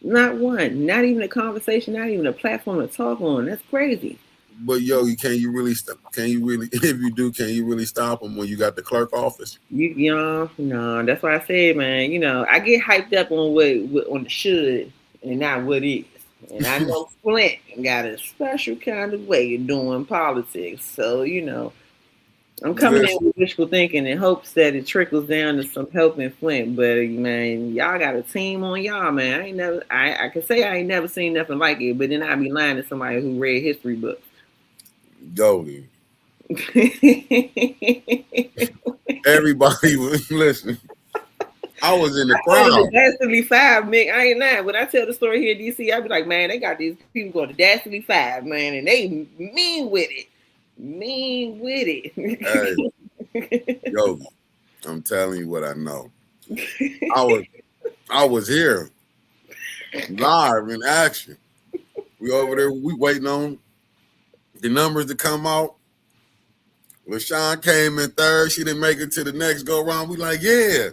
not one, not even a conversation, not even a platform to talk on. That's crazy. But yo, can you really if you do, can you really stop them when you got the clerk office? No, that's why I said, man. I get hyped up on what on the should and not what is. And I know Flint got a special kind of way of doing politics. So I'm coming in with wishful thinking in hopes that it trickles down to some help in Flint. But man, y'all got a team on y'all, man. I can say I ain't never seen nothing like it, but then I'd be lying to somebody who read history books. Goldie. Everybody was listening. I was in the crowd. Dastardly Five, Mick. I ain't lying. When I tell the story here in DC, I be like, man, they got these people going to Dastardly Five, man, and they mean with it. Hey, yo, I'm telling you what I know. I was here live in action. We over there. We waiting on the numbers to come out. LaShawn came in third. She didn't make it to the next go round. We like, yeah.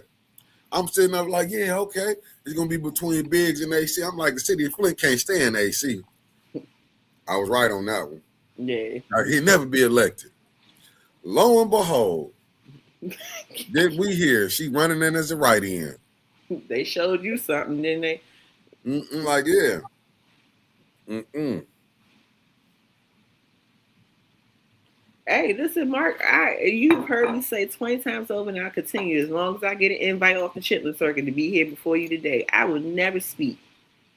I'm sitting up like, yeah, okay. It's gonna be between Biggs and AC. I'm like, the city of Flint can't stand AC. I was right on that one. Yeah. He'd never be elected. Lo and behold, did we hear she running in as a write-in? They showed you something, didn't they? Like, yeah. Hey, listen, Mark, you've heard me say 20 times over, and I'll continue. As long as I get an invite off the Chitlin Circuit to be here before you today, I will never speak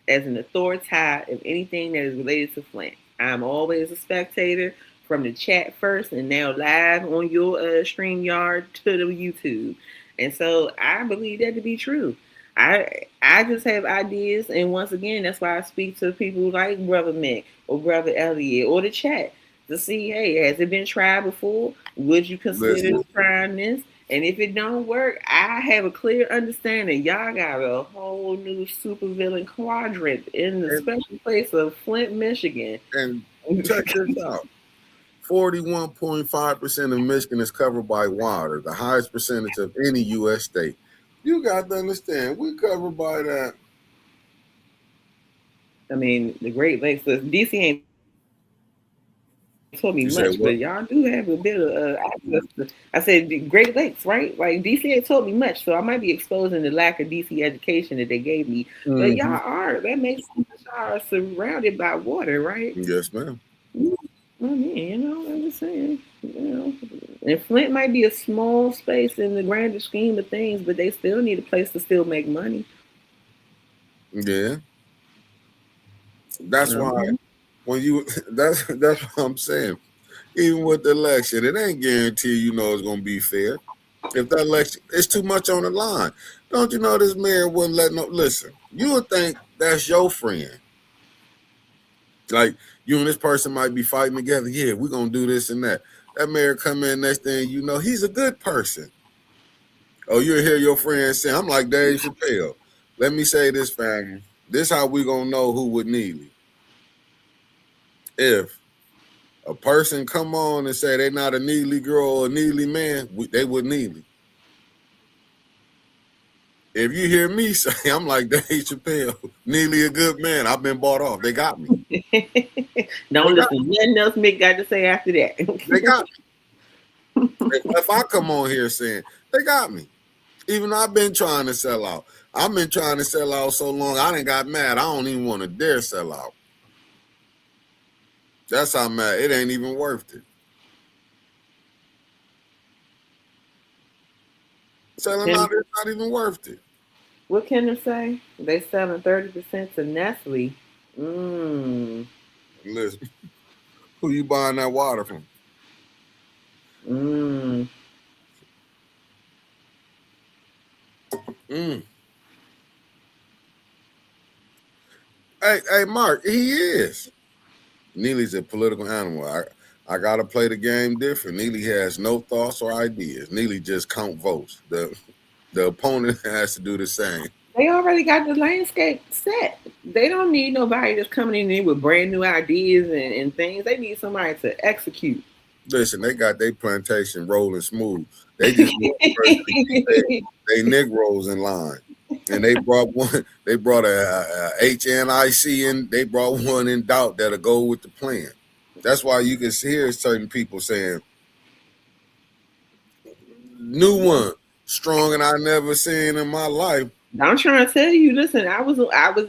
as an authority of anything that is related to Flint. I'm always a spectator from the chat first and now live on your StreamYard to the YouTube. And so I believe that to be true. I just have ideas, and once again, that's why I speak to people like Brother Mick or Brother Elliot or the chat to see, hey, has it been tried before? Would you consider trying this? And if it don't work, I have a clear understanding. Y'all got a whole new supervillain quadrant in the special place of Flint, Michigan. And check this out. 41.5% of Michigan is covered by water, the highest percentage of any U.S. state. You got to understand, we covered by that. I mean, the Great Lakes, DC ain't told me much, but y'all do have a bit of access to, I said the Great Lakes, right? Like DC ain't told me much, so I might be exposing the lack of DC education that they gave me. But y'all are, that makes sense. Y'all are surrounded by water, right? Yes, ma'am. I mean, I'm just saying, and Flint might be a small space in the grander scheme of things, but they still need a place to still make money. Yeah. That's why when that's what I'm saying. Even with the election, it ain't guaranteed it's gonna be fair. If that election, it's too much on the line. Don't you know this mayor wouldn't let listen, you would think that's your friend. Like you and this person might be fighting together. Yeah, we're gonna do this and that. That mayor come in, next thing you know, he's a good person. Oh, you'll hear your friend say, I'm like Dave Chappelle. Let me say this, family. This how we gonna know who would Neely. If a person come on and say they're not a Neely girl or a Neely man, they would Neely. If you hear me say, I'm like Dave Chappelle, Neely a good man. I've been bought off. They got me. Don't listen to nothing else Mick got to say after that. They got me. If I come on here saying, they got me. Even though I've been trying to sell out. I've been trying to sell out so long, I done got mad. I don't even want to dare sell out. That's how mad. It ain't even worth it. Selling out is not even worth it. What can they say? They selling 30% to Nestle. Listen, who you buying that water from? Hey, Mark, he is. Neely's a political animal. I gotta play the game different. Neely has no thoughts or ideas. Neely just count votes. The opponent has to do the same. They already got the landscape set. They don't need nobody that's coming in with brand new ideas and things. They need somebody to execute. Listen, they got their plantation rolling smooth. They just they Negroes in line. And they brought one. They brought a HNIC in. They brought one in doubt that'll go with the plan. That's why you can hear certain people saying, "New one, strong and I never seen in my life." I'm trying to tell you. Listen, I was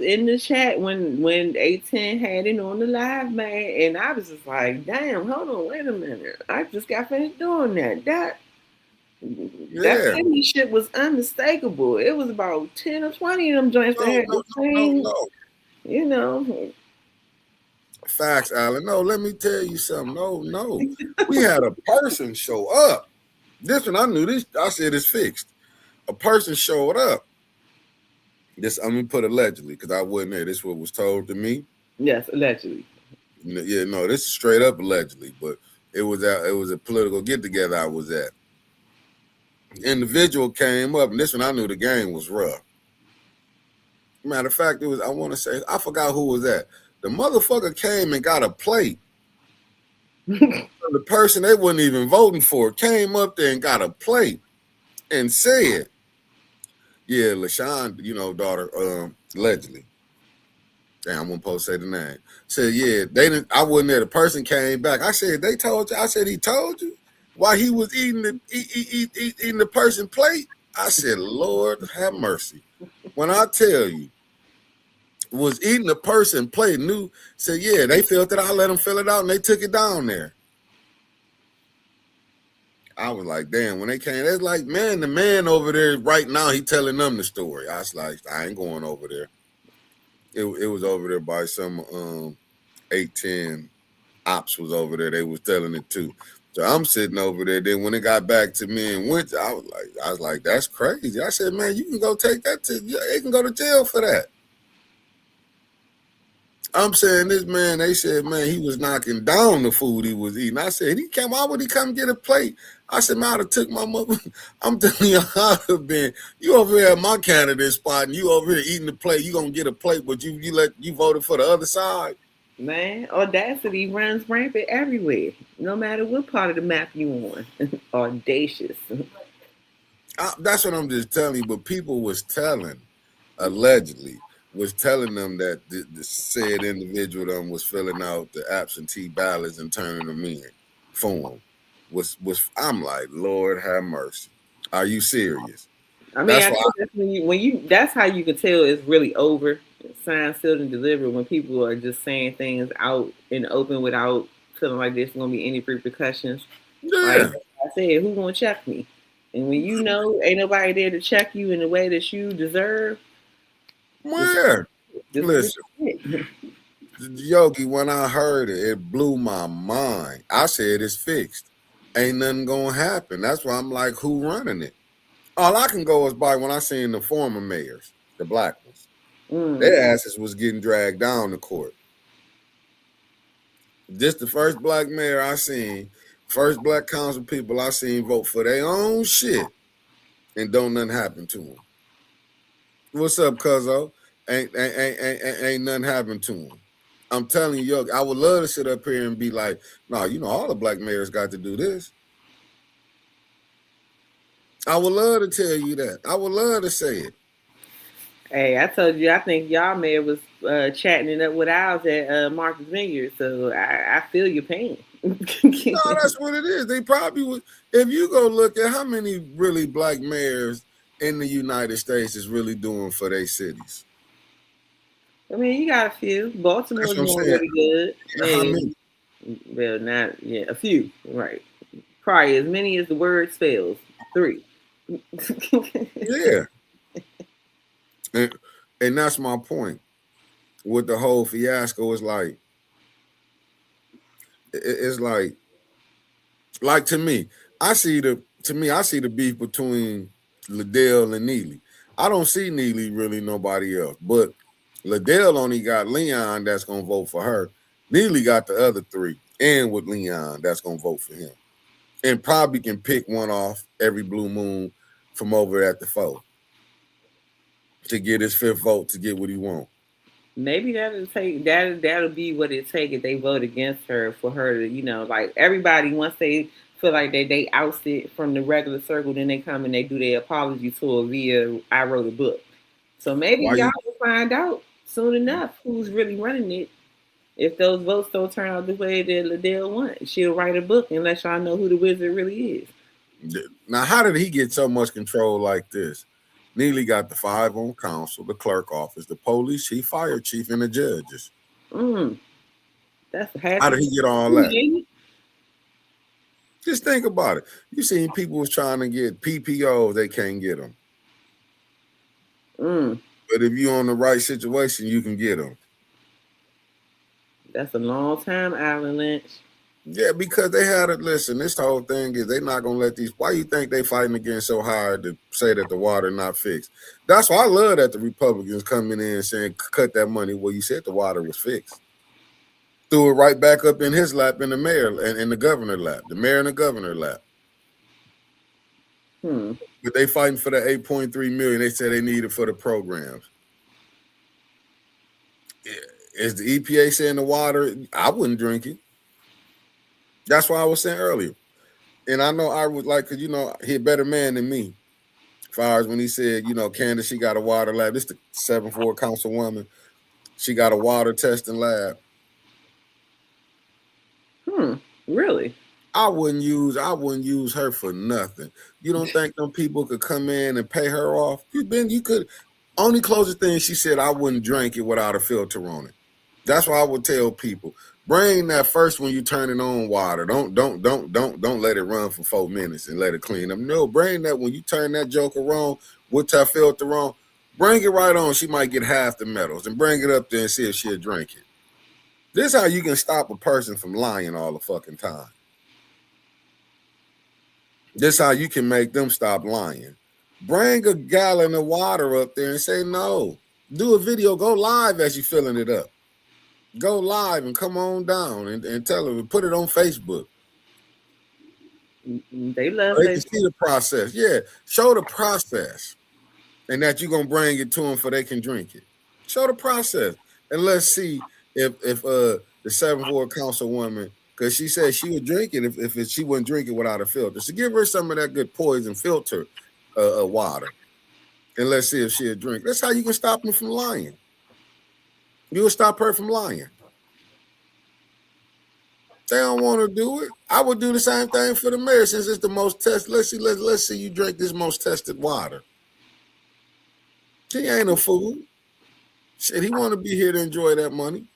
in the chat when A10 had it on the live, man, and I was just like, "Damn, hold on, wait a minute. I just got finished doing that. That shit was unmistakable. It was about 10 or 20 of them joints that had the same, you know." Facts, Alan. No, let me tell you something. No. We had a person show up. This one I knew this. I said it's fixed. A person showed up. This I'm gonna put allegedly because I wasn't there. This is what was told to me. Yes, allegedly. Yeah, no, this is straight up allegedly, but it was a political get together I was at. Individual came up, and this one I knew the game was rough. Matter of fact, I forgot who was that. The motherfucker came and got a plate. The person they wasn't even voting for came up there and got a plate and said, "Yeah, LaShawn, daughter, allegedly." Damn, I'm supposed to say the name. Said, "Yeah, they didn't. I wasn't there." The person came back. I said, "They told you." I said, "He told you while he was eating the person's plate." I said, "Lord have mercy." When I tell you, was eating the person plate, said, "Yeah, they felt it. I let them fill it out, and they took it down there." I was like, damn, when they came, it's like, man, the man over there right now, he telling them the story. I was like, I ain't going over there. It was over there by some 810 ops was over there. They was telling it too. So I'm sitting over there. Then when it got back to me and went, I was like, that's crazy. I said, man, you can go take that they can go to jail for that. I'm saying this man, they said, man, he was knocking down the food he was eating. I said, why would he come get a plate? I said, man, I'd have took my mother. I'm telling you, I'd have been, you over here at my candidate spot and you over here eating the plate, you gonna get a plate, but you voted for the other side. Man, audacity runs rampant everywhere, no matter what part of the map you on. Audacious. That's what I'm just telling you, but people was allegedly, was telling them that the said individual them was filling out the absentee ballots and turning them in form. I'm like, Lord have mercy. Are you serious? I mean, that's how you can tell it's really over. Signed, sealed, and delivered when people are just saying things out in the open without feeling like there's gonna be any repercussions. Yeah. Like I said, who's gonna check me? And when you know ain't nobody there to check you in the way that you deserve. Where? Listen, Yogi, when I heard it, it blew my mind. I said it's fixed. Ain't nothing gonna happen. That's why I'm like, who running it? All I can go is by when I seen the former mayors, the black ones. Their asses was getting dragged down the court. This the first black mayor I seen, first black council people I seen vote for their own shit and don't nothing happen to them. What's up, cuzzo? Ain't nothing happened to him. I'm telling you, I would love to sit up here and be like, no, all the black mayors got to do this. I would love to tell you that. I would love to say it. Hey, I told you, I think y'all mayor was chatting it up with ours at Marcus Vineyard, so I feel your pain. No, that's what it is. They probably would. If you go look at how many really black mayors in the United States is really doing for their cities. I mean, you got a few. That's Baltimore's what I'm doing saying. really good. How Yeah, many? well, not yeah, a few, right? Probably as many as the word spells. 3. Yeah. And that's my point. With the whole fiasco, it's like to me, I see the beef between Liddell and Neely. I don't see Neely really nobody else, but Liddell only got Leon that's gonna vote for her. Neely got the other 3, and with Leon that's gonna vote for him, and probably can pick one off every blue moon from over at the 4 to get his 5th vote to get what he wants. Maybe that'll be what it take if they vote against her for her to, like everybody once they feel like they ousted from the regular circle, then they come and they do their apology tour via I wrote a book. So maybe Why y'all you? will find out soon enough who's really running it. If those votes don't turn out the way that Liddell wants, she'll write a book and let y'all know who the wizard really is. Now, how did he get so much control like this? Neely got the 5 on council, the clerk office, the police chief, fire chief, and the judges. Mm, that's half How of did he get all the that? ain't Just think about it. You seen people was trying to get PPOs, they can't get them. it? But if you're on the right situation, you can get them. That's a long time, Alan Lynch. Yeah, because they had it. Listen, this whole thing is they're not gonna let these. Why you think they fighting against so hard to say that the water not fixed? That's why I love that the Republicans coming in and saying cut that money. Well, you said the water was fixed. Threw it right back up in his lap in the mayor and in the governor lap, the mayor and the governor lap. But they fighting for the 8.3 million. They said they needed for the programs. Is the EPA saying the water? I wouldn't drink it. That's why I was saying earlier. And I know I was like, cause he a better man than me. As far as when he said, Candace, she got a water lab. This the 7-4 councilwoman. She got a water testing lab. Really? I wouldn't use her for nothing. You don't think them people could come in and pay her off? You could. Only closest thing she said, I wouldn't drink it without a filter on it. That's why I would tell people, bring that first when you turn it on water. Don't let it run for 4 minutes and let it clean up. No, bring that when you turn that joker on with that filter on. Bring it right on. She might get half the metals, and bring it up there and see if she'll drink it. This is how you can stop a person from lying all the fucking time. This is how you can make them stop lying. Bring a gallon of water up there and say no. Do a video. Go live as you filling it up. Go live and come on down and tell them, put it on Facebook. They love They Facebook. can see the process. Yeah, show the process, and that you're gonna bring it to them so they can drink it. Show the process, and let's see if the 7-4 councilwoman, because she said she would drink it if she wouldn't drink it without a filter. So give her some of that good poison filter water, and let's see if she'll drink. That's how you can stop them from lying. You will stop her from lying. They don't want to do it. I would do the same thing for the mayor since it's the most tested. Let's see you drink this most tested water. She ain't a fool. Shit, he want to be here to enjoy that money.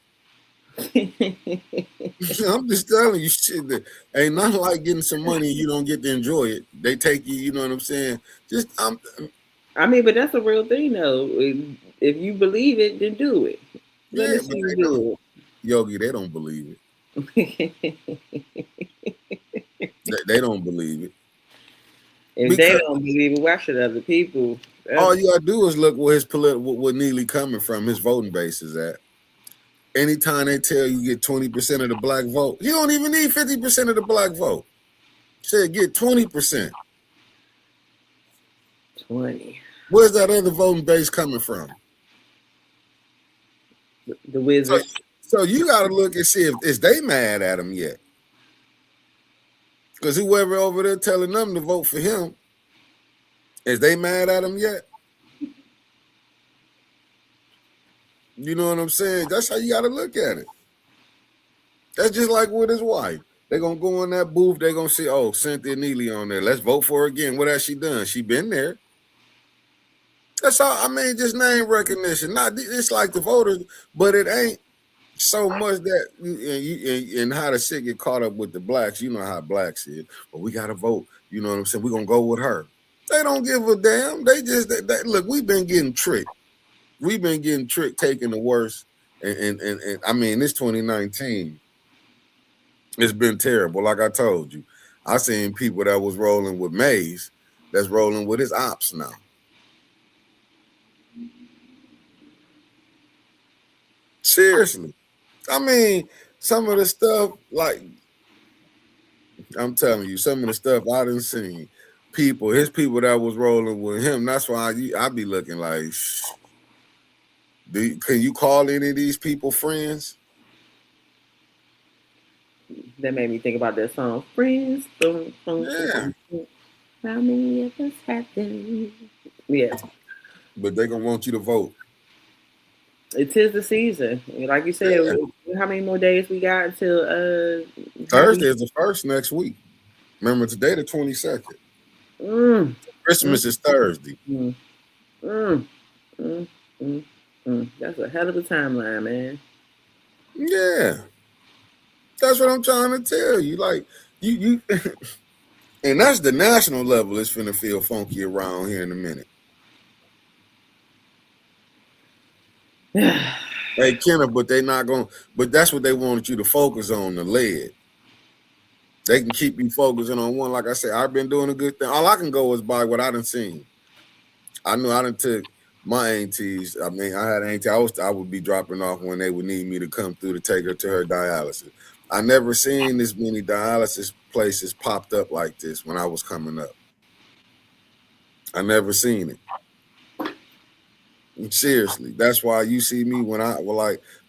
I'm just telling you, shit, that ain't nothing like getting some money and you don't get to enjoy it. They take you, you know what I'm saying? I mean, but that's a real thing, though. If you believe it, then do it. Let me see you do it. Yogi, they don't believe it. They don't believe it. If they don't believe it, why should other people? All you gotta do is look where his what Neely coming from, his voting base is at. Anytime they tell you get 20% of the black vote, you don't even need 50% of the black vote. Said get 20%. 20. Where's that other voting base coming from? The wizard. So you got to look and see if is they mad at him yet. Because whoever over there telling them to vote for him, is they mad at him yet? You know what I'm saying? That's how you got to look at it. That's just like with his wife. They're going to go in that booth. They're going to see, oh, Cynthia Neely on there. Let's vote for her again. What has she done? She been there. That's all. I mean, just name recognition. Not it's like the voters, but it ain't so much that and how the shit get caught up with the blacks. You know how blacks is. But we got to vote. You know what I'm saying? We're going to go with her. They don't give a damn. They just, look, we've been getting tricked. We've been getting tricked, taking the worst. And I mean, this 2019, it's been terrible. Like I told you, I seen people that was rolling with Mays that's rolling with his ops now. Seriously. I mean, some of the stuff, like, I'm telling you, some of the stuff I done seen, his people that was rolling with him, that's why I be looking like, can you call any of these people friends? That made me think about that song, Friends. Yeah. How many of us have them? Yeah. But they gonna want you to vote. It is the season. Like you said, how many more days we got until Thursday is the first next week. Remember, today the 22nd. Christmas is Thursday. That's a hell of a timeline, man. Yeah. That's what I'm trying to tell you. Like, you and that's the national level. It's finna feel funky around here in a minute. Hey, Kenna, but they not going. But that's what they wanted you to focus on, the lead. They can keep you focusing on one. Like I said, I've been doing a good thing. All I can go is by what I done seen. I knew I done took my aunties. I mean, I had auntie. I would be dropping off when they would need me to come through to take her to her dialysis. I never seen this many dialysis places popped up like this when I was coming up. I never seen it. Seriously, that's why you see me when as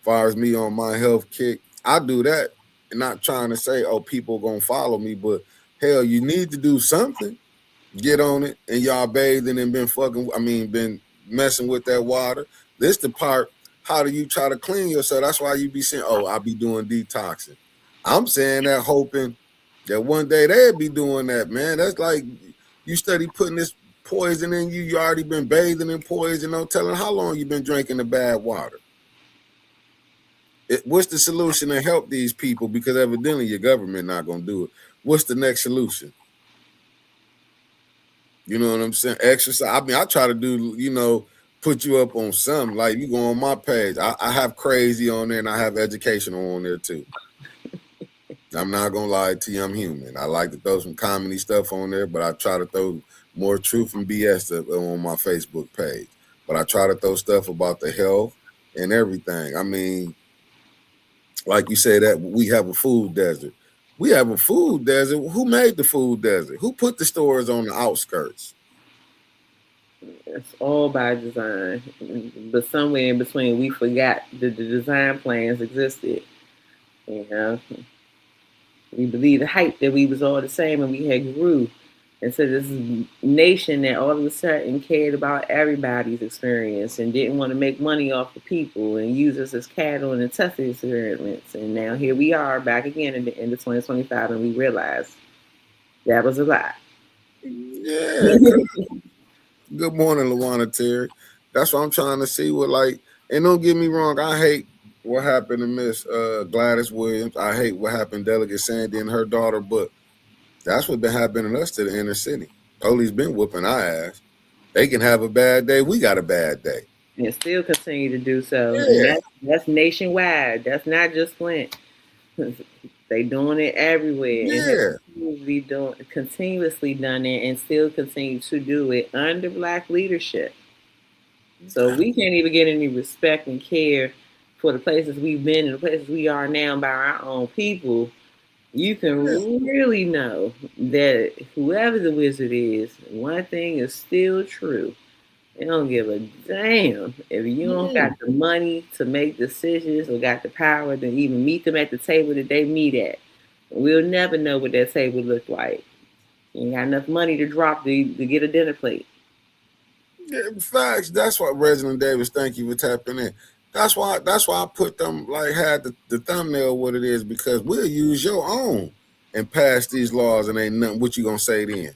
far as me on my health kick, I do that. And not trying to say, oh, people gonna follow me, but hell, you need to do something. Get on it, and y'all bathing and been messing with that water. This the part. How do you try to clean yourself? That's why you be saying, oh, I be doing detoxing. I'm saying that hoping that one day they'll be doing that, man. That's like you study putting this poison in you. You already been bathing in poison. No telling how long you been drinking the bad water. What's the solution to help these people? Because evidently your government not gonna do it. What's the next solution? You know what I'm saying? Exercise. I mean, I try to do, put you up on something. Like you go on my page. I have crazy on there and I have educational on there too. I'm not gonna lie to you, I'm human. I like to throw some comedy stuff on there, but I try to throw more truth and BS stuff on my Facebook page. But I try to throw stuff about the health and everything. I mean, like you say that we have a food desert. We have a food desert. Who made the food desert? Who put the stores on the outskirts? It's all by design. But somewhere in between, we forgot that the design plans existed. You know, we believed the hype that we was all the same and we had grew into this nation that all of a sudden cared about everybody's experience and didn't want to make money off the people and use us as cattle in the testing experiments. And now here we are back again in the end of 2025 and we realized that was a lie. Yeah. Good morning, Luana Terry. That's what I'm trying to see and don't get me wrong, I hate what happened to Miss Gladys Williams. I hate what happened to Delegate Sandy and her daughter, but that's what been happening to us to the inner city. Police been whooping our ass. They can have a bad day. We got a bad day. And still continue to do so. Yeah. And that's nationwide. That's not just Flint. They doing it everywhere. Yeah. And continuously done it and still continue to do it under Black leadership. So we can't even get any respect and care for the places we've been and the places we are now by our own people. You can really know that whoever the wizard is, one thing is still true. They don't give a damn if you don't got the money to make decisions or got the power to even meet them at the table that they meet at. We'll never know what that table look like. You ain't got enough money to drop to get a dinner plate. Yeah, facts. That's what Reginald Davis, thank you for tapping in. That's why I put them like had the thumbnail what it is because we'll use your own and pass these laws and ain't nothing. What you gonna say then?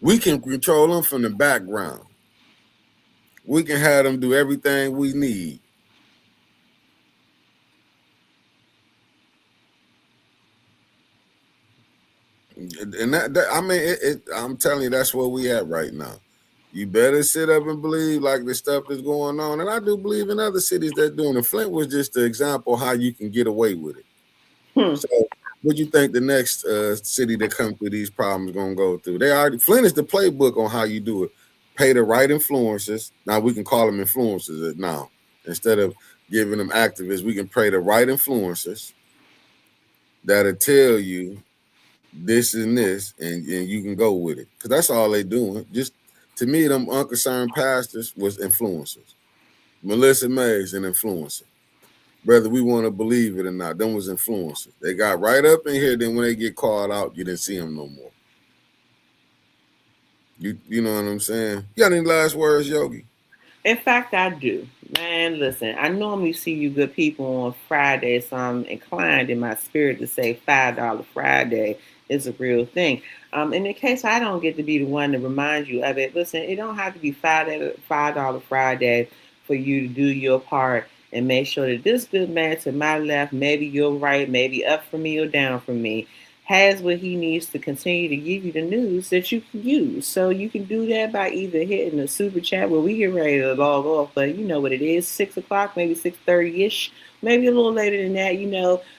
We can control them from the background. We can have them do everything we need. And that I mean, I'm telling you, that's where we at right now. You better sit up and believe like the stuff that's going on. And I do believe in other cities that doing it. Flint was just the example of how you can get away with it. Hmm. So what you think the next city that come through these problems gonna go through? They already Flint is the playbook on how you do it. Pay the right influencers. Now we can call them influencers now. Instead of giving them activists, we can pay the right influencers that'll tell you this and this, and you can go with it. Because that's all they doing. Just to me, them unconcerned pastors was influencers. Melissa Mays an influencer. Whether we want to believe it or not, them was influencers. They got right up in here, then when they get called out, you didn't see them no more. You know what I'm saying? You got any last words, Yogi? In fact, I do. Man, listen, I normally see you good people on Friday, so I'm inclined in my spirit to say $5 Friday is a real thing. In the case I don't get to be the one to remind you of it, listen, it don't have to be $5 Friday for you to do your part and make sure that this good man to my left, maybe you're right, maybe up from me or down from me, has what he needs to continue to give you the news that you can use. So you can do that by either hitting the super chat where we get ready to log off, but you know what it is, 6 o'clock, maybe 6:30 ish, maybe a little later than that.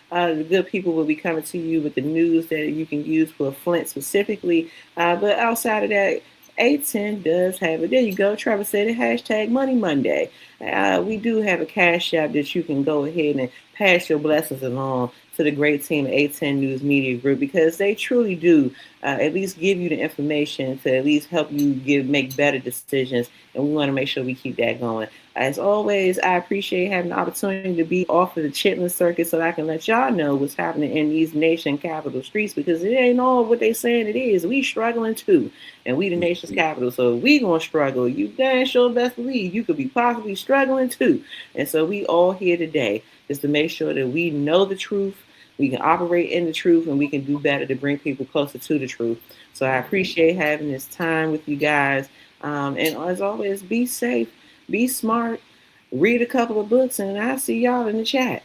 The good people will be coming to you with the news that you can use for Flint specifically. But outside of that, A10 does have it. There you go. Trevor said it. Hashtag Money Monday. We do have a cash app that you can go ahead and pass your blessings along to the great team at A10 News Media Group because they truly do at least give you the information to at least help you make better decisions. And we want to make sure we keep that going. As always, I appreciate having the opportunity to be off of the Chitlin Circuit so that I can let y'all know what's happening in these nation capital streets because it ain't all what they saying it is. We struggling too, and we the nation's capital, so we gonna struggle. You damn sure best believe you could be possibly struggling too. And so we all here today is to make sure that we know the truth, we can operate in the truth, and we can do better to bring people closer to the truth. So I appreciate having this time with you guys. And as always, be safe, be smart, read a couple of books, and I'll see y'all in the chat.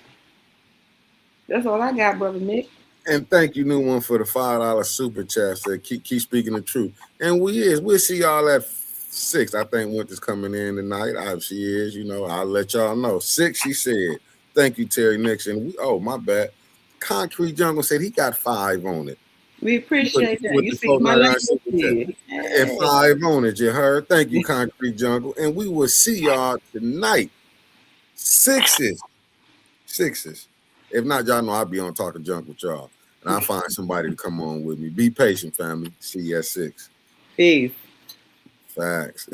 That's all I got, Brother Nick. And thank you, new one, for the $5 super chat. Said keep speaking the truth. And we'll see y'all at 6. I think Winter's coming in tonight. She is. I'll let y'all know. 6, she said. Thank you, Terry Nixon. Oh, my bad. Concrete Jungle said he got 5 on it. We appreciate that. With You the speak my 49 language super chat. here. And 5 on it, you heard? Thank you, Concrete Jungle. And we will see y'all tonight. 6s. If not, y'all know I'll be on Talking Junk with y'all. And I'll find somebody to come on with me. Be patient, family. See you at 6. Peace. Facts.